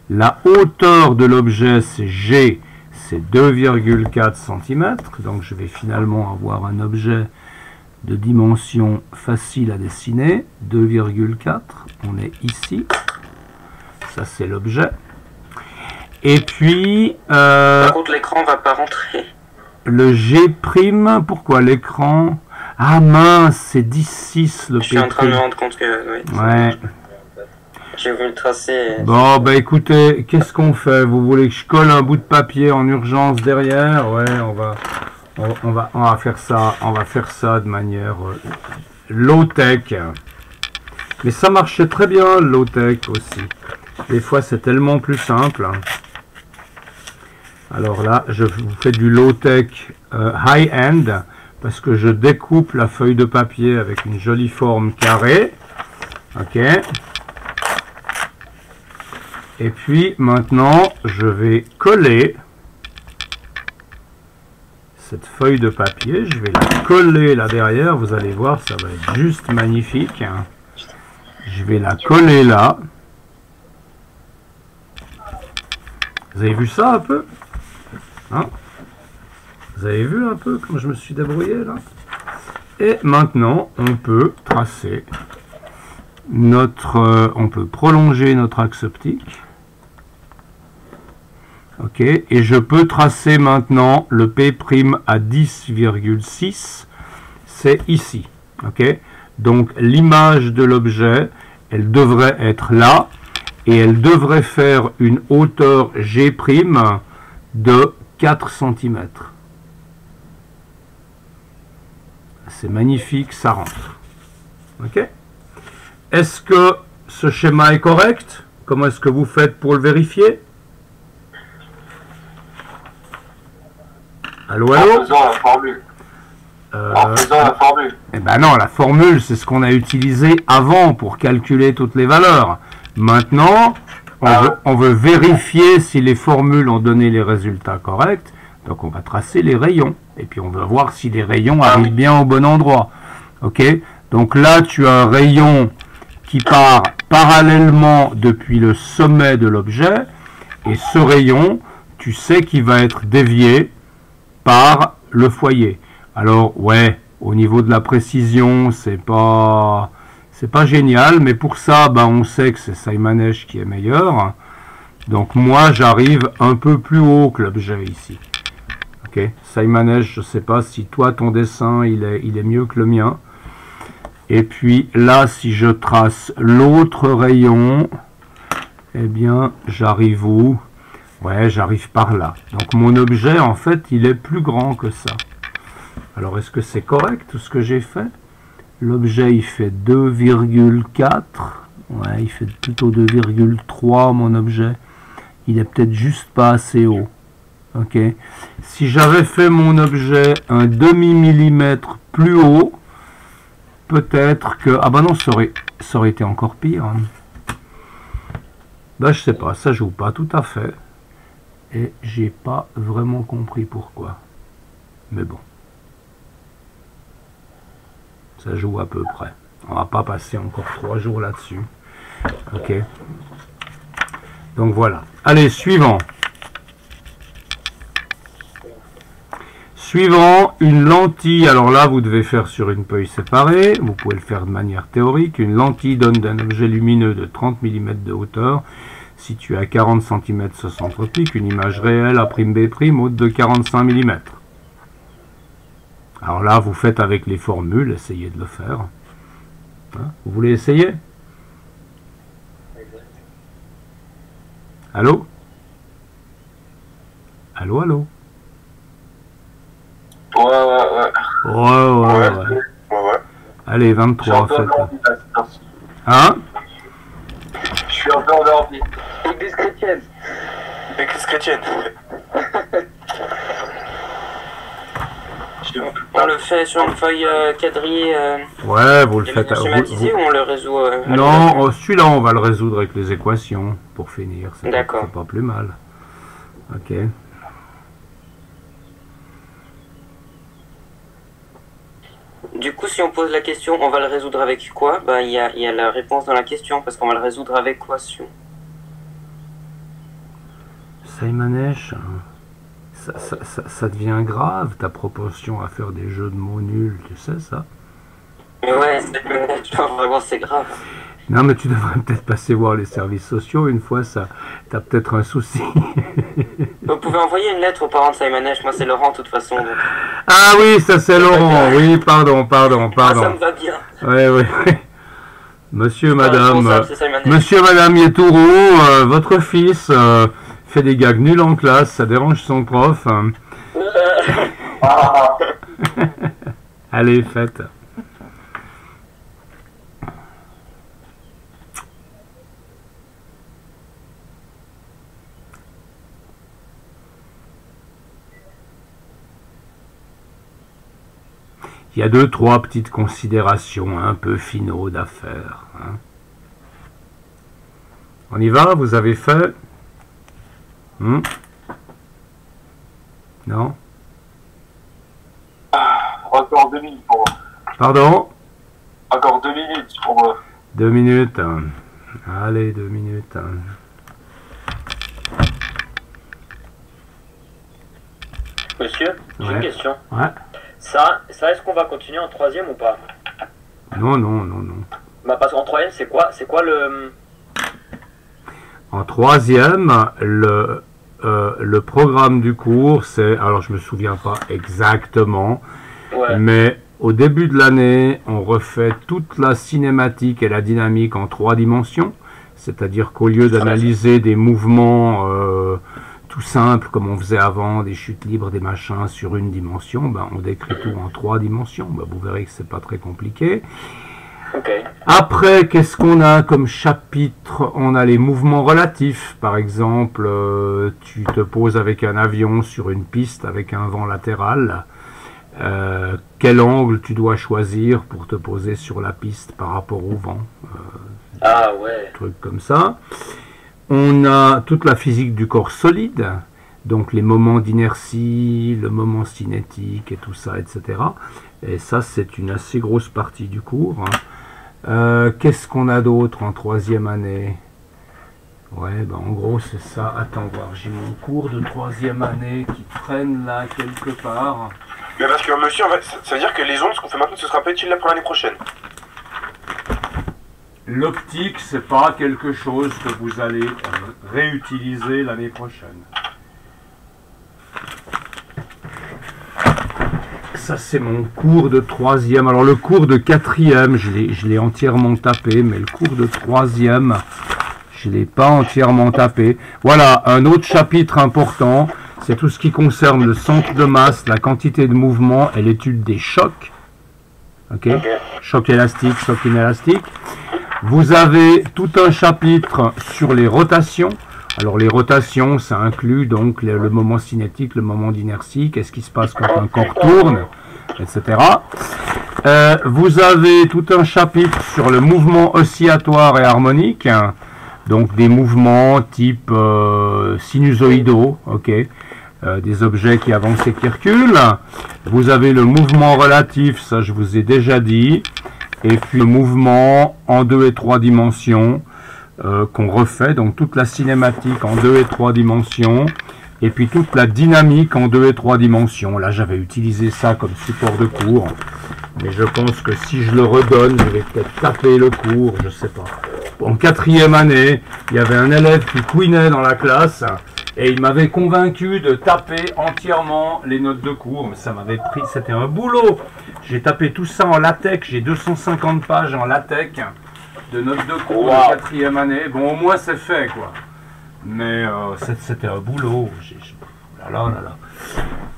La hauteur de l'objet c'est G, c'est 2,4 cm, donc je vais finalement avoir un objet de dimension facile à dessiner, 2,4, on est ici, ça c'est l'objet. Et puis... Par contre l'écran va pas rentrer. Le G', pourquoi l'écran? Ah mince, c'est 10,6 le P'. Je suis en train de me rendre compte que... Oui, ouais. J'ai voulu le tracer. Bon, bah écoutez, qu'est-ce qu'on fait? Vous voulez que je colle un bout de papier en urgence derrière? Ouais, on va faire ça. On va faire ça de manière low-tech. Mais ça marchait très bien, le low-tech aussi. Des fois, c'est tellement plus simple. Alors là, je vous fais du low-tech high-end parce que je découpe la feuille de papier avec une jolie forme carrée. Ok. Et puis maintenant, je vais coller cette feuille de papier. Je vais la coller là derrière. Vous allez voir, ça va être juste magnifique. Je vais la coller là. Vous avez vu ça un peu? Hein? Vous avez vu un peu comme je me suis débrouillé là? Et maintenant, on peut tracer notre... on peut prolonger notre axe optique. Ok, et je peux tracer maintenant le P' à 10,6, c'est ici. Ok, donc l'image de l'objet, elle devrait être là, et elle devrait faire une hauteur G' de 4 cm. C'est magnifique, ça rentre. Ok, est-ce que ce schéma est correct? Comment est-ce que vous faites pour le vérifier? Allô, allô? En faisant la formule. En faisant la formule. Eh ben non, la formule, c'est ce qu'on a utilisé avant pour calculer toutes les valeurs. Maintenant, on veut vérifier si les formules ont donné les résultats corrects. Donc, on va tracer les rayons. Et puis, on va voir si les rayons arrivent bien au bon endroit. OK? Donc là, tu as un rayon qui part parallèlement depuis le sommet de l'objet. Et ce rayon, tu sais qu'il va être dévié par le foyer. Alors ouais, au niveau de la précision, c'est pas génial, mais pour ça, ben, on sait que c'est Simonesh qui est meilleur. Donc moi, j'arrive un peu plus haut que l'objet ici. Ok, Simonesh, je sais pas si toi ton dessin il est mieux que le mien. Et puis là, si je trace l'autre rayon, eh bien, j'arrive où? Ouais, j'arrive par là. Donc mon objet, en fait, il est plus grand que ça. Alors, est-ce que c'est correct tout ce que j'ai fait? L'objet, il fait 2,4. Ouais, il fait plutôt 2,3, mon objet. Il est peut-être juste pas assez haut. Ok. Si j'avais fait mon objet un demi-millimètre plus haut, peut-être que... Ah bah non, ça aurait été encore pire. Hein. Bah, je sais pas, ça joue pas tout à fait. Et j'ai pas vraiment compris pourquoi. Mais bon. Ça joue à peu près. On va pas passer encore 3 jours là-dessus. Ok. Donc voilà. Allez, suivant. Suivant, une lentille. Alors là, vous devez faire sur une feuille séparée. Vous pouvez le faire de manière théorique. Une lentille donne d'un objet lumineux de 30 mm de hauteur, situé à 40 cm ce centre optique, une image réelle A'B' haute de 45 mm. Alors là, vous faites avec les formules, essayez de le faire. Hein? Vous voulez essayer? Allô? Allô, allô? Ouais. Allez, 23, faites. Hein? Je suis un peu endormi. Église chrétienne. Église chrétienne. On le fait sur une feuille quadrillée. Ouais, vous le faites. Schématisé ou on le résout non, celui-là, on va le résoudre avec les équations pour finir. D'accord. C'est pas plus mal. Ok. Du coup, si on pose la question, on va le résoudre avec quoi? Bah, il y a la réponse dans la question, parce qu'on va le résoudre avec équation. Simonesh, ça devient grave ta proportion à faire des jeux de mots nuls, tu sais ça? Ouais, vraiment c'est grave. Non, mais tu devrais peut-être passer voir les services sociaux une fois, ça. T'as peut-être un souci. Vous pouvez envoyer une lettre aux parents de Simonesh, moi c'est Laurent de toute façon. Donc... Ah oui, ça c'est Laurent, oui, pardon. Ah, ça me va bien. Ouais. Monsieur, Non, madame, responsable, c'est ça, il m'a dit. monsieur, madame Yetouro, votre fils fait des gags nuls en classe, ça dérange son prof. Ah, Allez, faites. Il y a 2-3 petites considérations un peu finaux d'affaires. Hein. On y va? Vous avez fait? Non? encore 2 minutes pour moi. Pardon? Encore 2 minutes pour moi. 2 minutes. Hein. Allez, 2 minutes. Hein. Monsieur, j'ai Ouais. une question. Ouais. Ça est-ce qu'on va continuer en troisième ou pas? Non, non, non, non. Bah, parce qu'en troisième, c'est quoi le... En troisième, le programme du cours, c'est, alors je me souviens pas exactement, Ouais. mais au début de l'année, on refait toute la cinématique et la dynamique en 3 dimensions, c'est-à-dire qu'au lieu d'analyser des mouvements tout simples comme on faisait avant, des chutes libres, des machins sur une dimension, ben, on décrit tout en 3 dimensions. Ben, vous verrez que c'est pas très compliqué. Ok. Après, qu'est-ce qu'on a comme chapitre? On a les mouvements relatifs. Par exemple, tu te poses avec un avion sur une piste avec un vent latéral. Quel angle tu dois choisir pour te poser sur la piste par rapport au vent? Ah ouais. Trucs comme ça. On a toute la physique du corps solide, donc les moments d'inertie, le moment cinétique et tout ça, etc. Et ça, c'est une assez grosse partie du cours. Qu'est-ce qu'on a d'autre en troisième année? Ouais, ben en gros, c'est ça. Attends, voir, j'ai mon cours de troisième année qui traîne là quelque part. Mais parce que monsieur, en fait, ça veut dire que les ondes, ce qu'on fait maintenant, ce sera pas utile là pour l'année prochaine. L'optique, c'est pas quelque chose que vous allez réutiliser l'année prochaine. Ça, c'est mon cours de troisième. Alors, le cours de quatrième, je l'ai entièrement tapé, mais le cours de troisième, je ne l'ai pas entièrement tapé. Voilà, un autre chapitre important, c'est tout ce qui concerne le centre de masse, la quantité de mouvement et l'étude des chocs. Ok, choc élastique, choc inélastique. Vous avez tout un chapitre sur les rotations. Alors les rotations, ça inclut donc le moment cinétique, le moment d'inertie, qu'est-ce qui se passe quand un corps tourne, etc. Vous avez tout un chapitre sur le mouvement oscillatoire et harmonique, hein, donc des mouvements type sinusoïdaux, ok, des objets qui avancent et qui reculent. Vous avez le mouvement relatif, ça je vous ai déjà dit. Et puis le mouvement en 2 et 3 dimensions qu'on refait, donc toute la cinématique en 2 et 3 dimensions, et puis toute la dynamique en 2 et 3 dimensions. Là j'avais utilisé ça comme support de cours, mais je pense que si je le redonne, je vais peut-être taper le cours, je sais pas. En quatrième année, il y avait un élève qui couinait dans la classe, et il m'avait convaincu de taper entièrement les notes de cours, mais ça m'avait pris, c'était un boulot. J'ai tapé tout ça en LaTeX, j'ai 250 pages en LaTeX de notes de cours de quatrième année. Bon, au moins c'est fait, quoi. Mais c'était un boulot.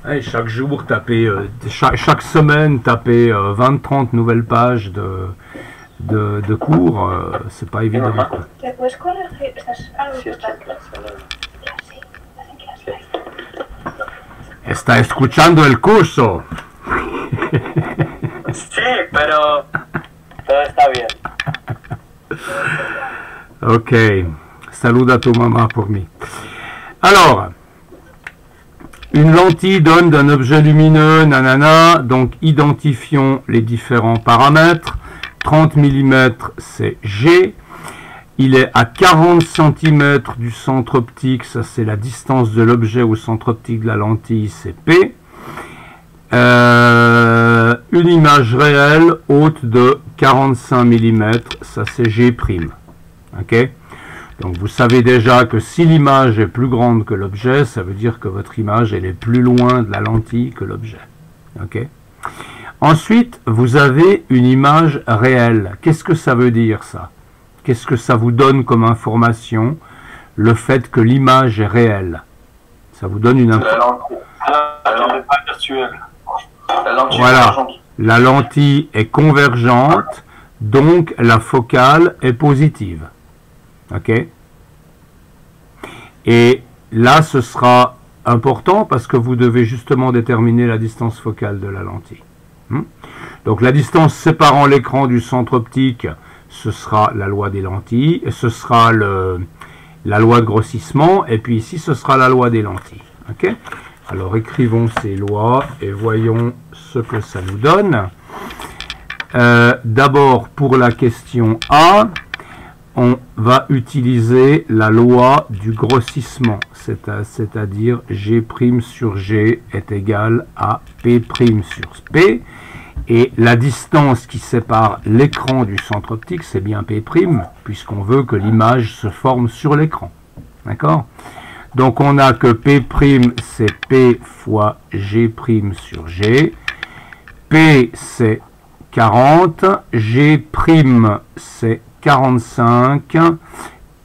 Et chaque jour, taper, chaque semaine, taper 20-30 nouvelles pages de cours, c'est pas évident. Quoi. ¿Te puedes corregir? ¿Estás algo Si está en importante? clase, ¿no? Sí, estás en clase. Está escuchando el curso. Sí, pero todo está bien. Ok, saluda a tu maman pour me. Alors, une lentille donne d'un objet lumineux, nanana, donc identifions les différents paramètres. 30 mm, c'est G. Il est à 40 cm du centre optique, ça c'est la distance de l'objet au centre optique de la lentille, c'est P. Une image réelle haute de 45 mm, ça c'est G'. Ok? Donc vous savez déjà que si l'image est plus grande que l'objet, ça veut dire que votre image elle est plus loin de la lentille que l'objet. Ok? Ensuite, vous avez une image réelle. Qu'est-ce que ça veut dire, ça? Qu'est-ce que ça vous donne comme information, le fait que l'image est réelle? Ça vous donne une information. La lentille virtuelle. La lentille Voilà. convergente. La lentille est convergente, donc la focale est positive. Ok? Et là, ce sera important parce que vous devez justement déterminer la distance focale de la lentille. Donc la distance séparant l'écran du centre optique, ce sera la loi des lentilles, et ce sera la loi de grossissement, et puis ici ce sera la loi des lentilles. Ok? Alors écrivons ces lois et voyons ce que ça nous donne. D'abord pour la question A, on va utiliser la loi du grossissement, c'est-à-dire G' sur G est égal à P' sur P, et la distance qui sépare l'écran du centre optique, c'est bien P', puisqu'on veut que l'image se forme sur l'écran. D'accord? Donc on a que P', c'est P fois G' sur G, P c'est 40, G' c'est 45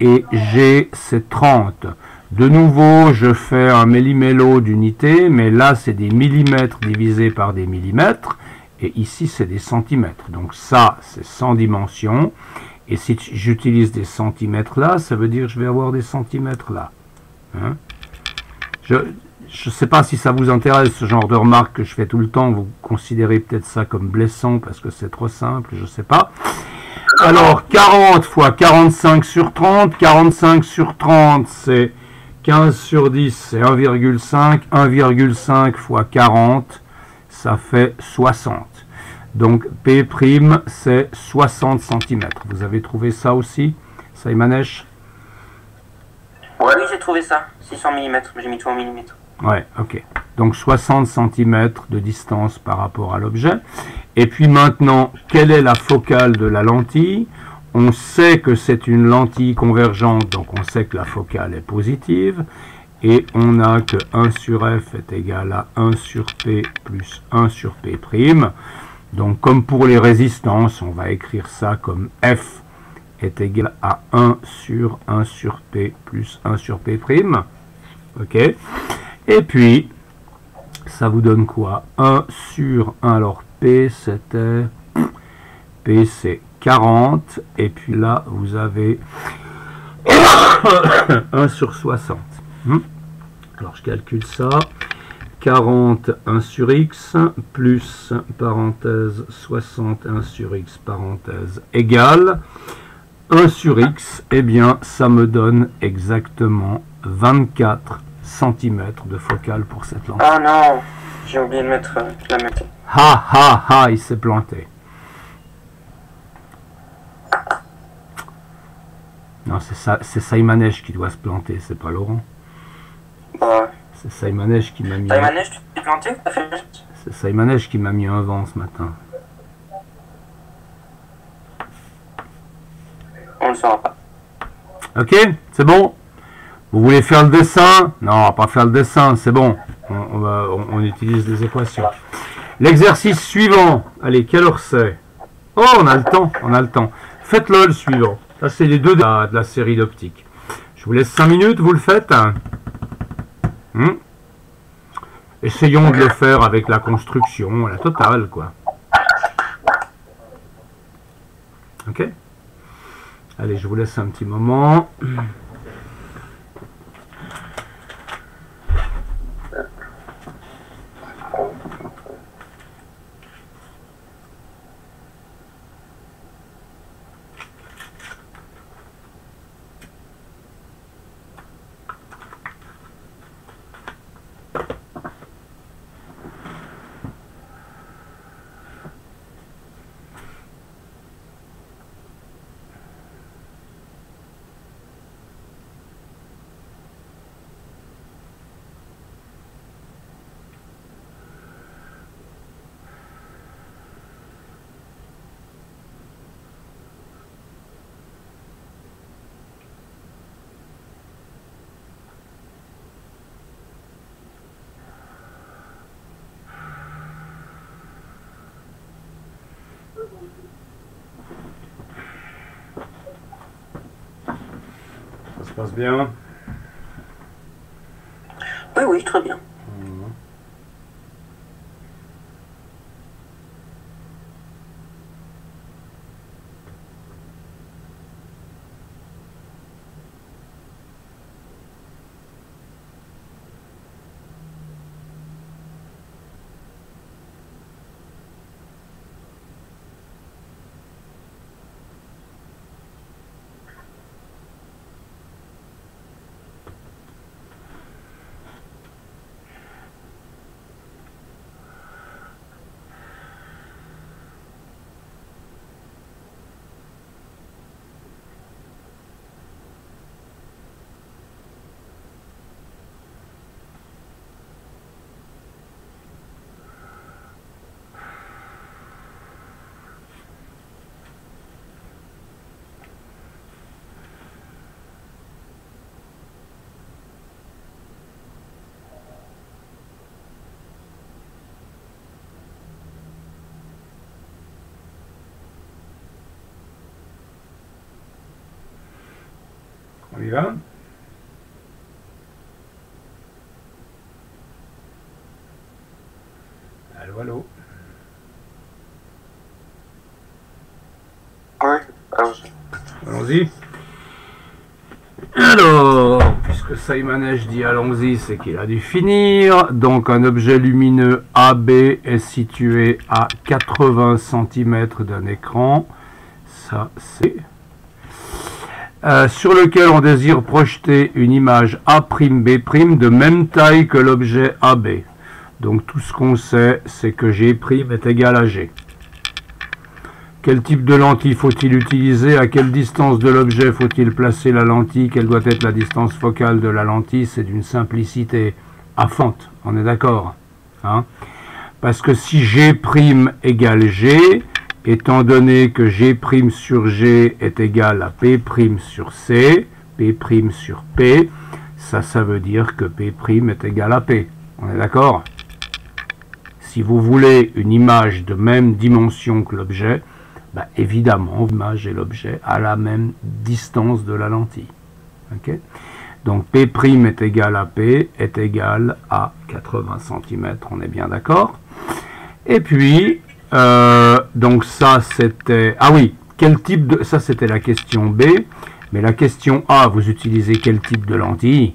et G c'est 30. De nouveau, je fais un méli-mélo d'unité, mais là c'est des millimètres divisés par des millimètres, et ici c'est des centimètres. Donc ça c'est 100 dimensions, et si j'utilise des centimètres là, ça veut dire que je vais avoir des centimètres là. Hein? Je ne sais pas si ça vous intéresse, ce genre de remarque que je fais tout le temps, vous considérez peut-être ça comme blessant parce que c'est trop simple, je ne sais pas. Alors, 40 fois 45 sur 30, 45 sur 30, c'est 15 sur 10, c'est 1,5, 1,5 fois 40, ça fait 60. Donc, P', c'est 60 cm. Vous avez trouvé ça aussi, Saymanesh? Oui, j'ai trouvé ça. 600 mm. J'ai mis tout en millimètres. Ouais, ok. Donc 60 cm de distance par rapport à l'objet. Et puis maintenant, quelle est la focale de la lentille? On sait que c'est une lentille convergente, donc on sait que la focale est positive. Et on a que 1 sur F est égal à 1 sur P plus 1 sur P'. Donc comme pour les résistances, on va écrire ça comme F est égal à 1 sur P plus 1 sur P'. Ok. Et puis, ça vous donne quoi? 1 sur 1. Alors, P, c'était... P, c'est 40. Et puis là, vous avez 1 sur 60. Alors, je calcule ça. 40, 1 sur X, plus, parenthèse, 60, 1 sur X, parenthèse, égale 1 sur X. Eh bien, ça me donne exactement 24 cm de focale pour cette lentille. Ah non, j'ai oublié de mettre la mettre. Ha ha ha, il s'est planté. Non, c'est Saymanesh qui doit se planter, c'est pas Laurent. Bah, C'est Saymanesh qui m'a mis. Saymanesh, tu t'es planté ou t'as fait juste? C'est Saymanesh qui m'a mis un vent ce matin. On ne saura pas. Ok, c'est bon. Vous voulez faire le dessin? Non, on va pas faire le dessin, c'est bon. On utilise des équations. L'exercice suivant. Allez, quelle heure c'est? Oh, on a le temps, on a le temps. Faites-le le suivant. Ça, c'est les deux de la série d'optique. Je vous laisse 5 minutes, vous le faites. Essayons de le faire avec la construction, la totale, quoi. Ok? Allez, je vous laisse un petit moment. passe bien? Oui, oui, très bien. On y va? Allô, allô? Oui, allons-y. Allons-y. Alors, puisque Simonèche dit allons-y, c'est qu'il a dû finir. Donc, un objet lumineux AB est situé à 80 cm d'un écran. Ça, c'est... sur lequel on désire projeter une image A'B' de même taille que l'objet AB. Donc tout ce qu'on sait, c'est que G' est égal à G. Quel type de lentille faut-il utiliser? À quelle distance de l'objet faut-il placer la lentille? Quelle doit être la distance focale de la lentille? C'est d'une simplicité affante, on est d'accord, hein? Parce que si G' égale G, étant donné que G' sur G est égal à P' sur C, P' sur P, ça veut dire que P' est égal à P. On est d'accord? Si vous voulez une image de même dimension que l'objet, bah évidemment, l'image et l'objet à la même distance de la lentille. Okay? Donc P' est égal à P est égal à 80 cm, on est bien d'accord? Et puis... donc ça c'était... Ah oui, quel type de... Ça c'était la question B. Mais la question A, vous utilisez quel type de lentille?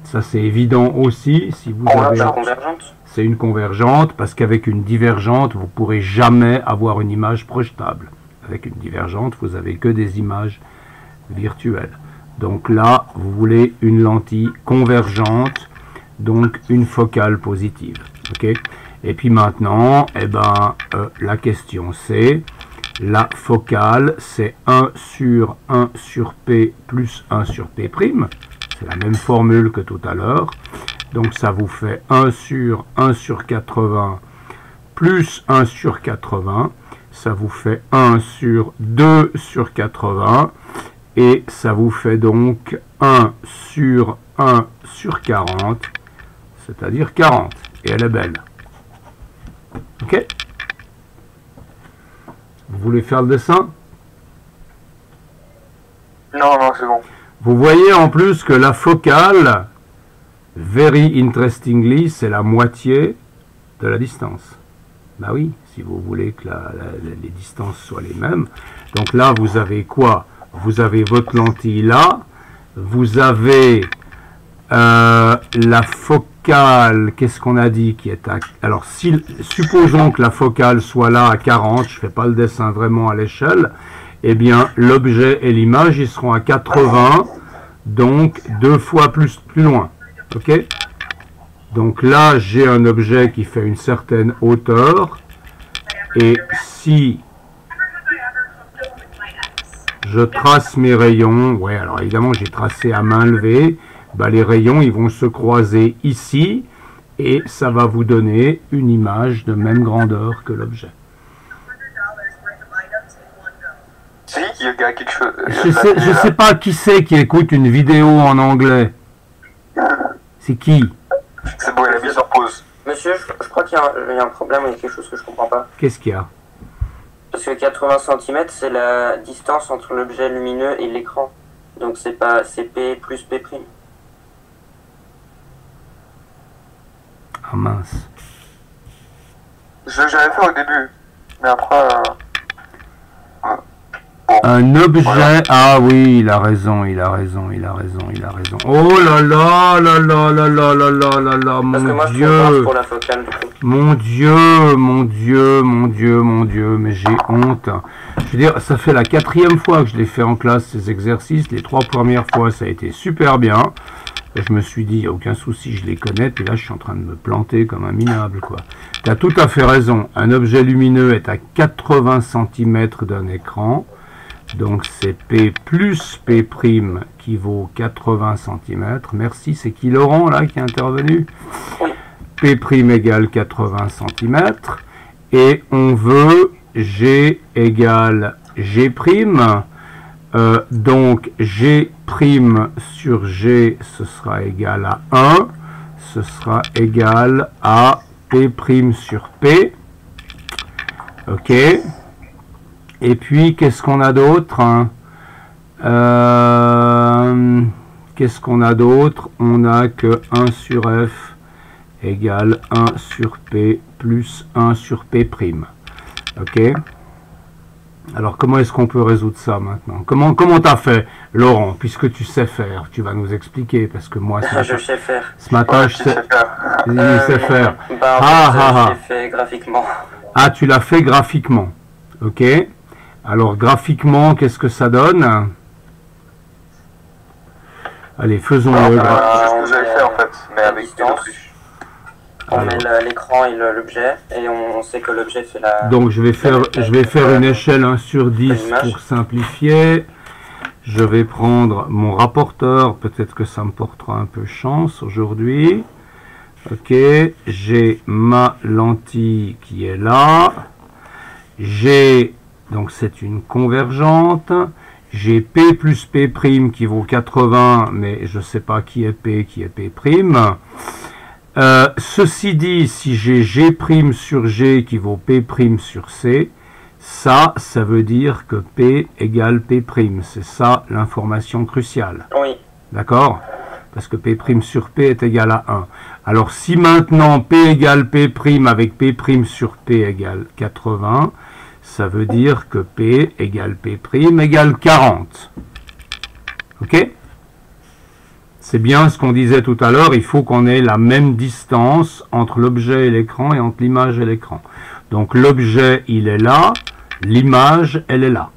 Ça c'est évident aussi. Si vous avez... Convergente. C'est une convergente, parce qu'avec une divergente, vous ne pourrez jamais avoir une image projetable. Avec une divergente, vous n'avez que des images virtuelles. Donc là, vous voulez une lentille convergente, donc une focale positive. Okay? Et puis maintenant, eh ben, la question c'est, la focale c'est 1 sur P plus 1 sur P'. C'est la même formule que tout à l'heure. Donc ça vous fait 1 sur 80 plus 1 sur 80. Ça vous fait 1 sur 2 sur 80. Et ça vous fait donc 1 sur 40. C'est-à-dire 40. Et elle est belle. Ok? Vous voulez faire le dessin? Non, non, c'est bon. Vous voyez en plus que la focale, very interestingly, c'est la moitié de la distance. Bah oui, si vous voulez que les distances soient les mêmes. Donc là, vous avez quoi? Vous avez votre lentille là. Vous avez la focale, qu'est-ce qu'on a dit qui est à... Alors, supposons que la focale soit là à 40, je ne fais pas le dessin vraiment à l'échelle, eh bien, l'objet et l'image, ils seront à 80, donc 2 fois plus loin. Ok? Donc là, j'ai un objet qui fait une certaine hauteur, et si je trace mes rayons, ouais, alors évidemment, j'ai tracé à main levée, bah, les rayons ils vont se croiser ici et ça va vous donner une image de même grandeur que l'objet. Si, il y a quelque chose. Je sais pas qui c'est qui écoute une vidéo en anglais. C'est qui? C'est bon, il a mis sur pause. Monsieur, je crois qu'il y a un problème, il y a quelque chose que je comprends pas. Qu'est-ce qu'il y a? Parce que 80 cm, c'est la distance entre l'objet lumineux et l'écran. Donc c'est P plus P'. Ah mince. J'avais fait au début. Mais après... Un objet... Voilà. Ah oui, il a raison, il a raison, il a raison, il a raison. Oh là là là là là là là là là là, Parce que mon moi je trouve Dieu. large pour la focale du coup. Mon Dieu, mon Dieu, mon Dieu, mon Dieu, mais j'ai honte. Je veux dire, ça fait la 4e fois que je l'ai fait en classe, ces exercices. Les 3 premières fois, ça a été super bien. Et je me suis dit, il n'y a aucun souci, je les connais. Puis là, je suis en train de me planter comme un minable, quoi. Tu as tout à fait raison. Un objet lumineux est à 80 cm d'un écran. Donc, c'est P plus P' qui vaut 80 cm. Merci, c'est qui Laurent, là, qui est intervenu? P' égale 80 cm. Et on veut G égale G'. Donc, G' sur G, ce sera égal à 1. Ce sera égal à P' sur P. OK. Et puis, qu'est-ce qu'on a d'autre, hein? Qu'est-ce qu'on a d'autre? On a que 1 sur F égale 1 sur P plus 1 sur P'. OK? Alors, comment est-ce qu'on peut résoudre ça maintenant? Comment t'as fait, Laurent? Puisque tu sais faire, tu vas nous expliquer, parce que moi, Je sais faire. ce matin, je sais faire. Bah, en fait, je l'ai fait graphiquement. Ah, tu l'as fait graphiquement. OK? Alors, graphiquement, qu'est-ce que ça donne? Allez, faisons-le. C'est ce que j'avais fait en fait, mais la avec une distance. autruche. On met l'écran et l'objet, et on sait que l'objet fait la... Donc, je vais faire une échelle 1 sur 10 pour simplifier. Je vais prendre mon rapporteur. Peut-être que ça me portera un peu chance aujourd'hui. OK. J'ai ma lentille qui est là. J'ai... Donc, c'est une convergente. J'ai P plus P' qui vaut 80, mais je ne sais pas qui est P, qui est P'. Ceci dit, si j'ai G' sur G qui vaut P' sur C, ça veut dire que P égale P'. C'est ça l'information cruciale. Oui. D'accord? Parce que P' sur P est égal à 1. Alors, si maintenant P égale P' avec P' sur P égale 80, ça veut dire que P égale P' égale 40. OK? C'est bien ce qu'on disait tout à l'heure, il faut qu'on ait la même distance entre l'objet et l'écran et entre l'image et l'écran. Donc l'objet, il est là, l'image, elle est là.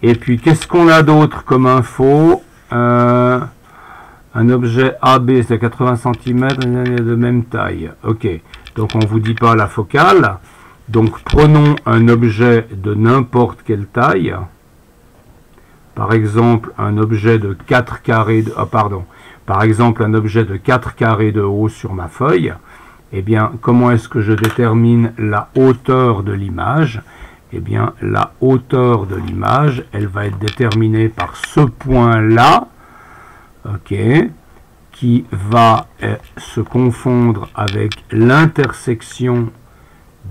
Et puis, qu'est-ce qu'on a d'autre comme info? Un objet AB, c'est 80 cm, de même taille. OK, donc on ne vous dit pas la focale. Donc prenons un objet de n'importe quelle taille. Par exemple, un objet de 4 carrés de... Par exemple, un objet de 4 carrés de haut sur ma feuille. Eh bien, comment est-ce que je détermine la hauteur de l'image? Eh bien, la hauteur de l'image, elle va être déterminée par ce point-là, OK, qui va se confondre avec l'intersection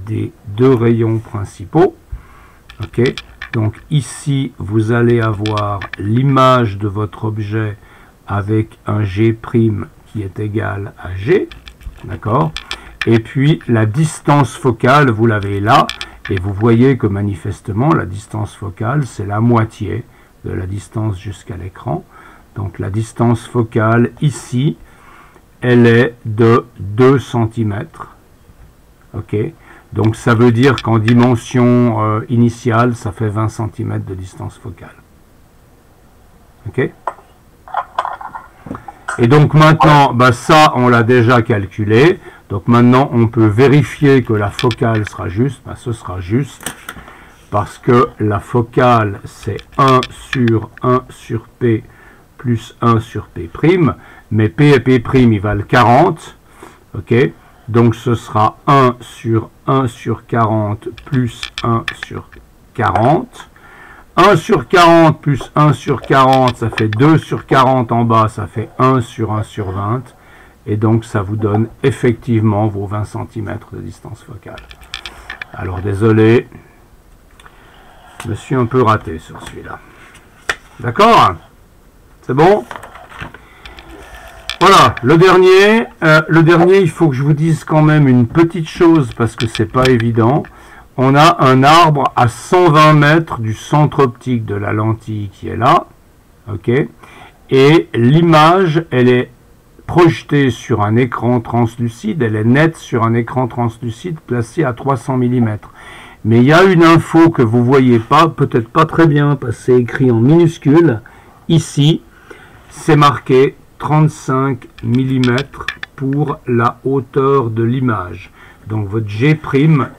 des deux rayons principaux. OK. Donc ici, vous allez avoir l'image de votre objet avec un G' qui est égal à G. D'accord? Et puis, la distance focale, vous l'avez là. Et vous voyez que manifestement, la distance focale, c'est la moitié de la distance jusqu'à l'écran. Donc la distance focale, ici, elle est de 2 cm. OK? Donc ça veut dire qu'en dimension initiale, ça fait 20 cm de distance focale. OK? Et donc maintenant, bah ça, on l'a déjà calculé. Donc maintenant, on peut vérifier que la focale sera juste. Bah, ce sera juste parce que la focale, c'est 1 sur P plus 1 sur P'. Mais P et P', ils valent 40. OK? Donc ce sera 1 sur 40 plus 1 sur 40. 1 sur 40 plus 1 sur 40, ça fait 2 sur 40 en bas, ça fait 1 sur 20. Et donc ça vous donne effectivement vos 20 cm de distance focale. Alors désolé, je me suis un peu raté sur celui-là. D'accord? C'est bon? Voilà, le dernier, il faut que je vous dise quand même une petite chose parce que c'est pas évident. On a un arbre à 120 mètres du centre optique de la lentille qui est là, ok? Et l'image, elle est projetée sur un écran translucide, elle est nette sur un écran translucide placé à 300 mm. Mais il y a une info que vous voyez pas, peut-être pas très bien parce que c'est écrit en minuscule. Ici, c'est marqué 35 mm pour la hauteur de l'image. Donc votre G',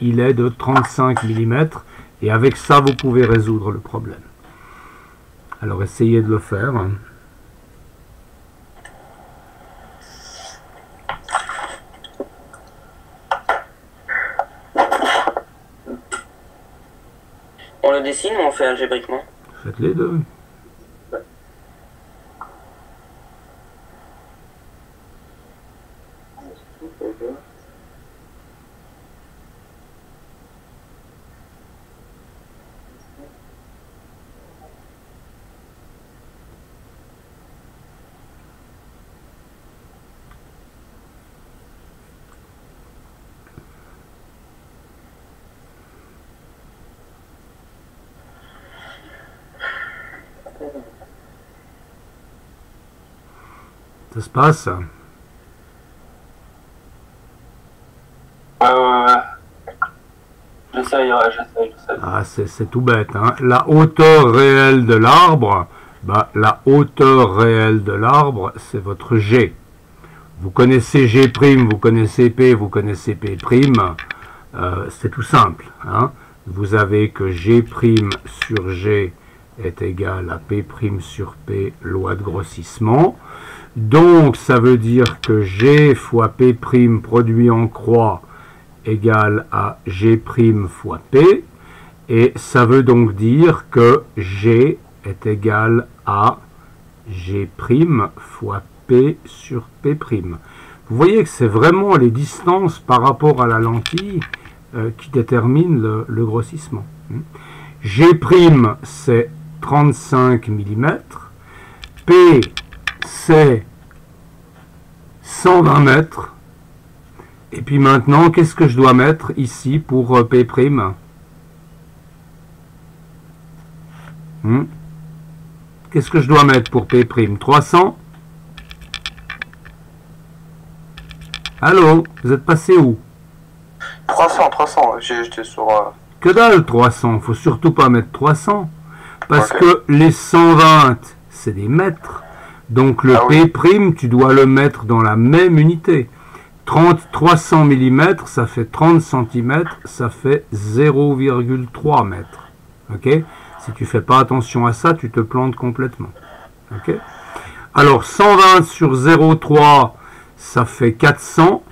il est de 35 mm et avec ça, vous pouvez résoudre le problème. Alors essayez de le faire. On le dessine ou on fait algébriquement? Faites les deux. Ça se passe? Ouais. J'essaye. Ah, c'est tout bête, hein. La hauteur réelle de l'arbre, bah, la hauteur réelle de l'arbre, c'est votre G. Vous connaissez G', vous connaissez P, vous connaissez P', c'est tout simple, hein. Vous avez que G' sur G est égal à P' sur P, loi de grossissement. Donc, ça veut dire que G fois P' produit en croix égale à G' fois P. Et ça veut donc dire que G est égal à G' fois P sur P'. Vous voyez que c'est vraiment les distances par rapport à la lentille qui déterminent le grossissement. G', c'est 35 mm. P, c'est 120 mètres. Et puis maintenant, qu'est-ce que je dois mettre ici pour P'? Qu'est-ce que je dois mettre pour P'? 300? Allô? Vous êtes passé où? 300. J'étais sur... Que dalle 300? Faut surtout pas mettre 300. Parce Ok. que les 120, c'est des mètres. Donc le P', tu dois le mettre dans la même unité. 300 mm, ça fait 30 cm, ça fait 0,3 mètres. Ok? Si tu fais pas attention à ça, tu te plantes complètement. Ok? Alors 120 sur 0,3, ça fait 400.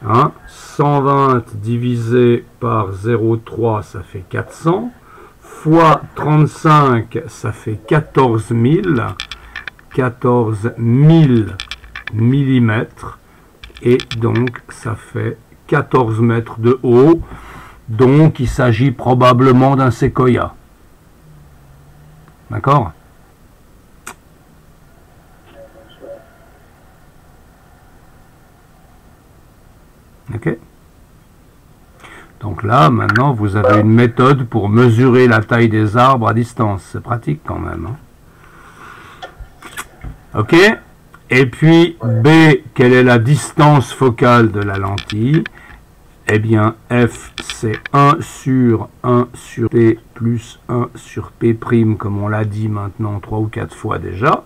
Hein? 120 divisé par 0,3, ça fait 400. Fois 35, ça fait 14 000. 14 000 millimètres. Et donc, ça fait 14 mètres de haut. Donc, il s'agit probablement d'un séquoia. D'accord? Ok? Donc là, maintenant, vous avez une méthode pour mesurer la taille des arbres à distance. C'est pratique quand même. Hein? Ok? Et puis, B, quelle est la distance focale de la lentille? Eh bien, F, c'est 1 sur P plus 1 sur P', comme on l'a dit maintenant 3 ou 4 fois déjà.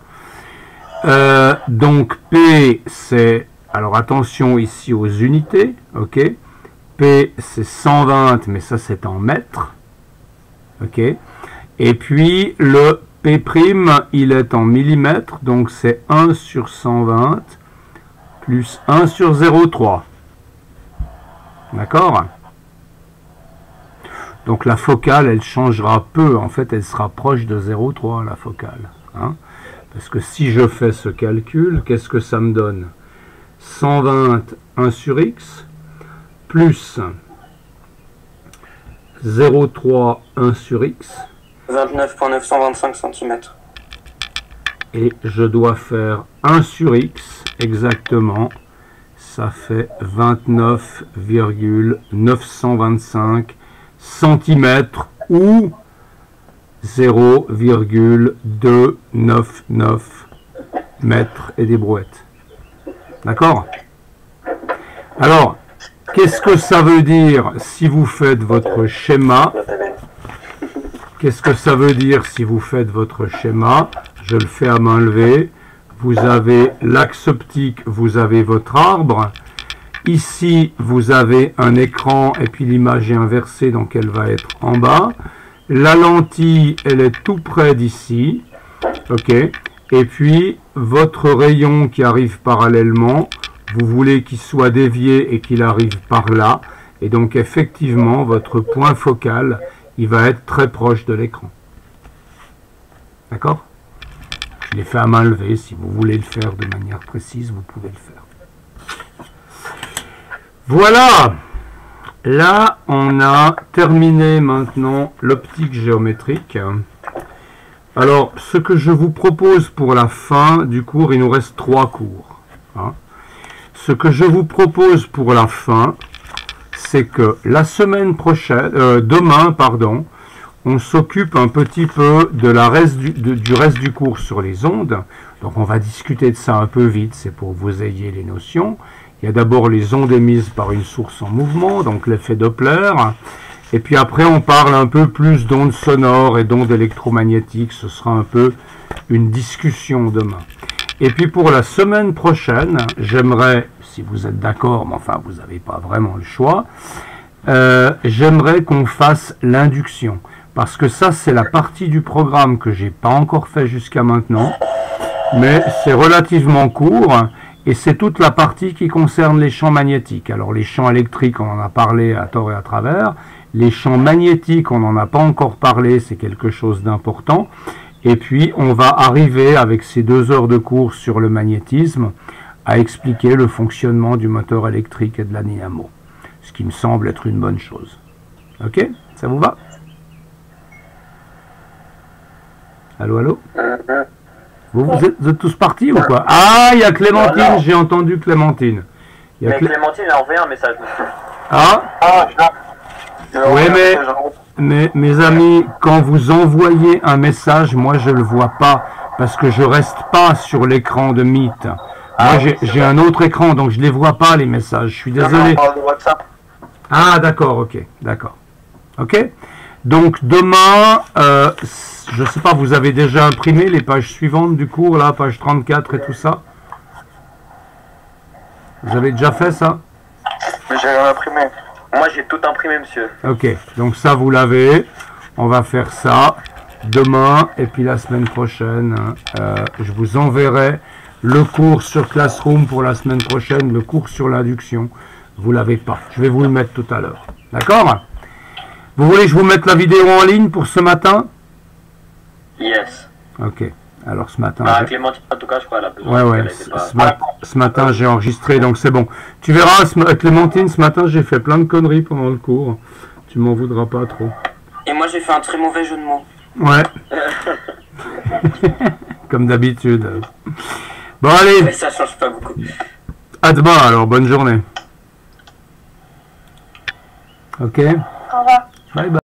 Donc, P, c'est... Alors, attention ici aux unités, ok? P, c'est 120, mais ça, c'est en mètres. OK? Et puis, le P', il est en millimètres, donc c'est 1 sur 120 plus 1 sur 0,3. D'accord? Donc, la focale, elle changera peu. En fait, elle sera proche de 0,3, la focale. Hein? Parce que si je fais ce calcul, qu'est-ce que ça me donne? 120, 1 sur x, plus 0,3, 1 sur x, 29,925 cm. Et je dois faire 1 sur x, exactement. Ça fait 29,925 cm ou 0,299 mètres et des brouettes. D'accord? Alors, qu'est-ce que ça veut dire si vous faites votre schéma? Qu'est-ce que ça veut dire si vous faites votre schéma? Je le fais à main levée. Vous avez l'axe optique, vous avez votre arbre. Ici, vous avez un écran et puis l'image est inversée, donc elle va être en bas. La lentille, elle est tout près d'ici. OK. Et puis, votre rayon qui arrive parallèlement, vous voulez qu'il soit dévié et qu'il arrive par là. Et donc, effectivement, votre point focal, il va être très proche de l'écran. D'accord? Je l'ai fait à main levée. Si vous voulez le faire de manière précise, vous pouvez le faire. Voilà! Là, on a terminé maintenant l'optique géométrique. Alors, ce que je vous propose pour la fin du cours, il nous reste 3 cours. Hein. Ce que je vous propose pour la fin, c'est que la semaine prochaine, demain, pardon, on s'occupe un petit peu de du reste du cours sur les ondes. Donc, on va discuter de ça un peu vite, c'est pour que vous ayez les notions. Il y a d'abord les ondes émises par une source en mouvement, donc l'effet Doppler. Et puis après, on parle un peu plus d'ondes sonores et d'ondes électromagnétiques. Ce sera un peu une discussion demain. Et puis pour la semaine prochaine, j'aimerais, si vous êtes d'accord, mais enfin vous n'avez pas vraiment le choix, j'aimerais qu'on fasse l'induction. Parce que ça, c'est la partie du programme que j'ai pas encore fait jusqu'à maintenant. Mais c'est relativement court. Et c'est toute la partie qui concerne les champs magnétiques. Alors les champs électriques, on en a parlé à tort et à travers. Les champs magnétiques, on n'en a pas encore parlé, c'est quelque chose d'important. Et puis on va arriver avec ces 2 heures de cours sur le magnétisme à expliquer le fonctionnement du moteur électrique et de la dynamo. Ce qui me semble être une bonne chose. Ok? Ça vous va? Allô, allô? Vous êtes tous partis ou quoi? Ah, il y a Clémentine, j'ai entendu Clémentine. Mais Clémentine a envoyé un message. Ah, oui, mais mes amis, quand vous envoyez un message, moi je le vois pas, parce que je reste pas sur l'écran de Meet. Moi j'ai un autre écran, donc je les vois pas les messages, je suis désolé. Ah, d'accord, ok, d'accord. Ok? Donc demain, je sais pas, vous avez déjà imprimé les pages suivantes du cours, là, page 34 et tout ça? Vous avez déjà fait ça? J'ai rien imprimé. Moi j'ai tout imprimé, monsieur. Ok, donc ça vous l'avez. On va faire ça demain et puis la semaine prochaine. Je vous enverrai le cours sur Classroom pour la semaine prochaine, le cours sur l'induction. Vous l'avez pas. Je vais vous le mettre tout à l'heure. D'accord? Vous voulez que je vous mette la vidéo en ligne pour ce matin? Yes. Ok. Alors ce matin... Ah, Clémentine, en tout cas, je crois, elle a besoin. Ouais. Ce matin, j'ai enregistré, donc c'est bon. Tu verras, Clémentine, ce matin, j'ai fait plein de conneries pendant le cours. Tu m'en voudras pas trop. Et moi, j'ai fait un très mauvais jeu de mots. Ouais. Comme d'habitude. Bon, allez. Mais ça change pas beaucoup. À demain, alors. Bonne journée. Ok. Au revoir. Bye bye.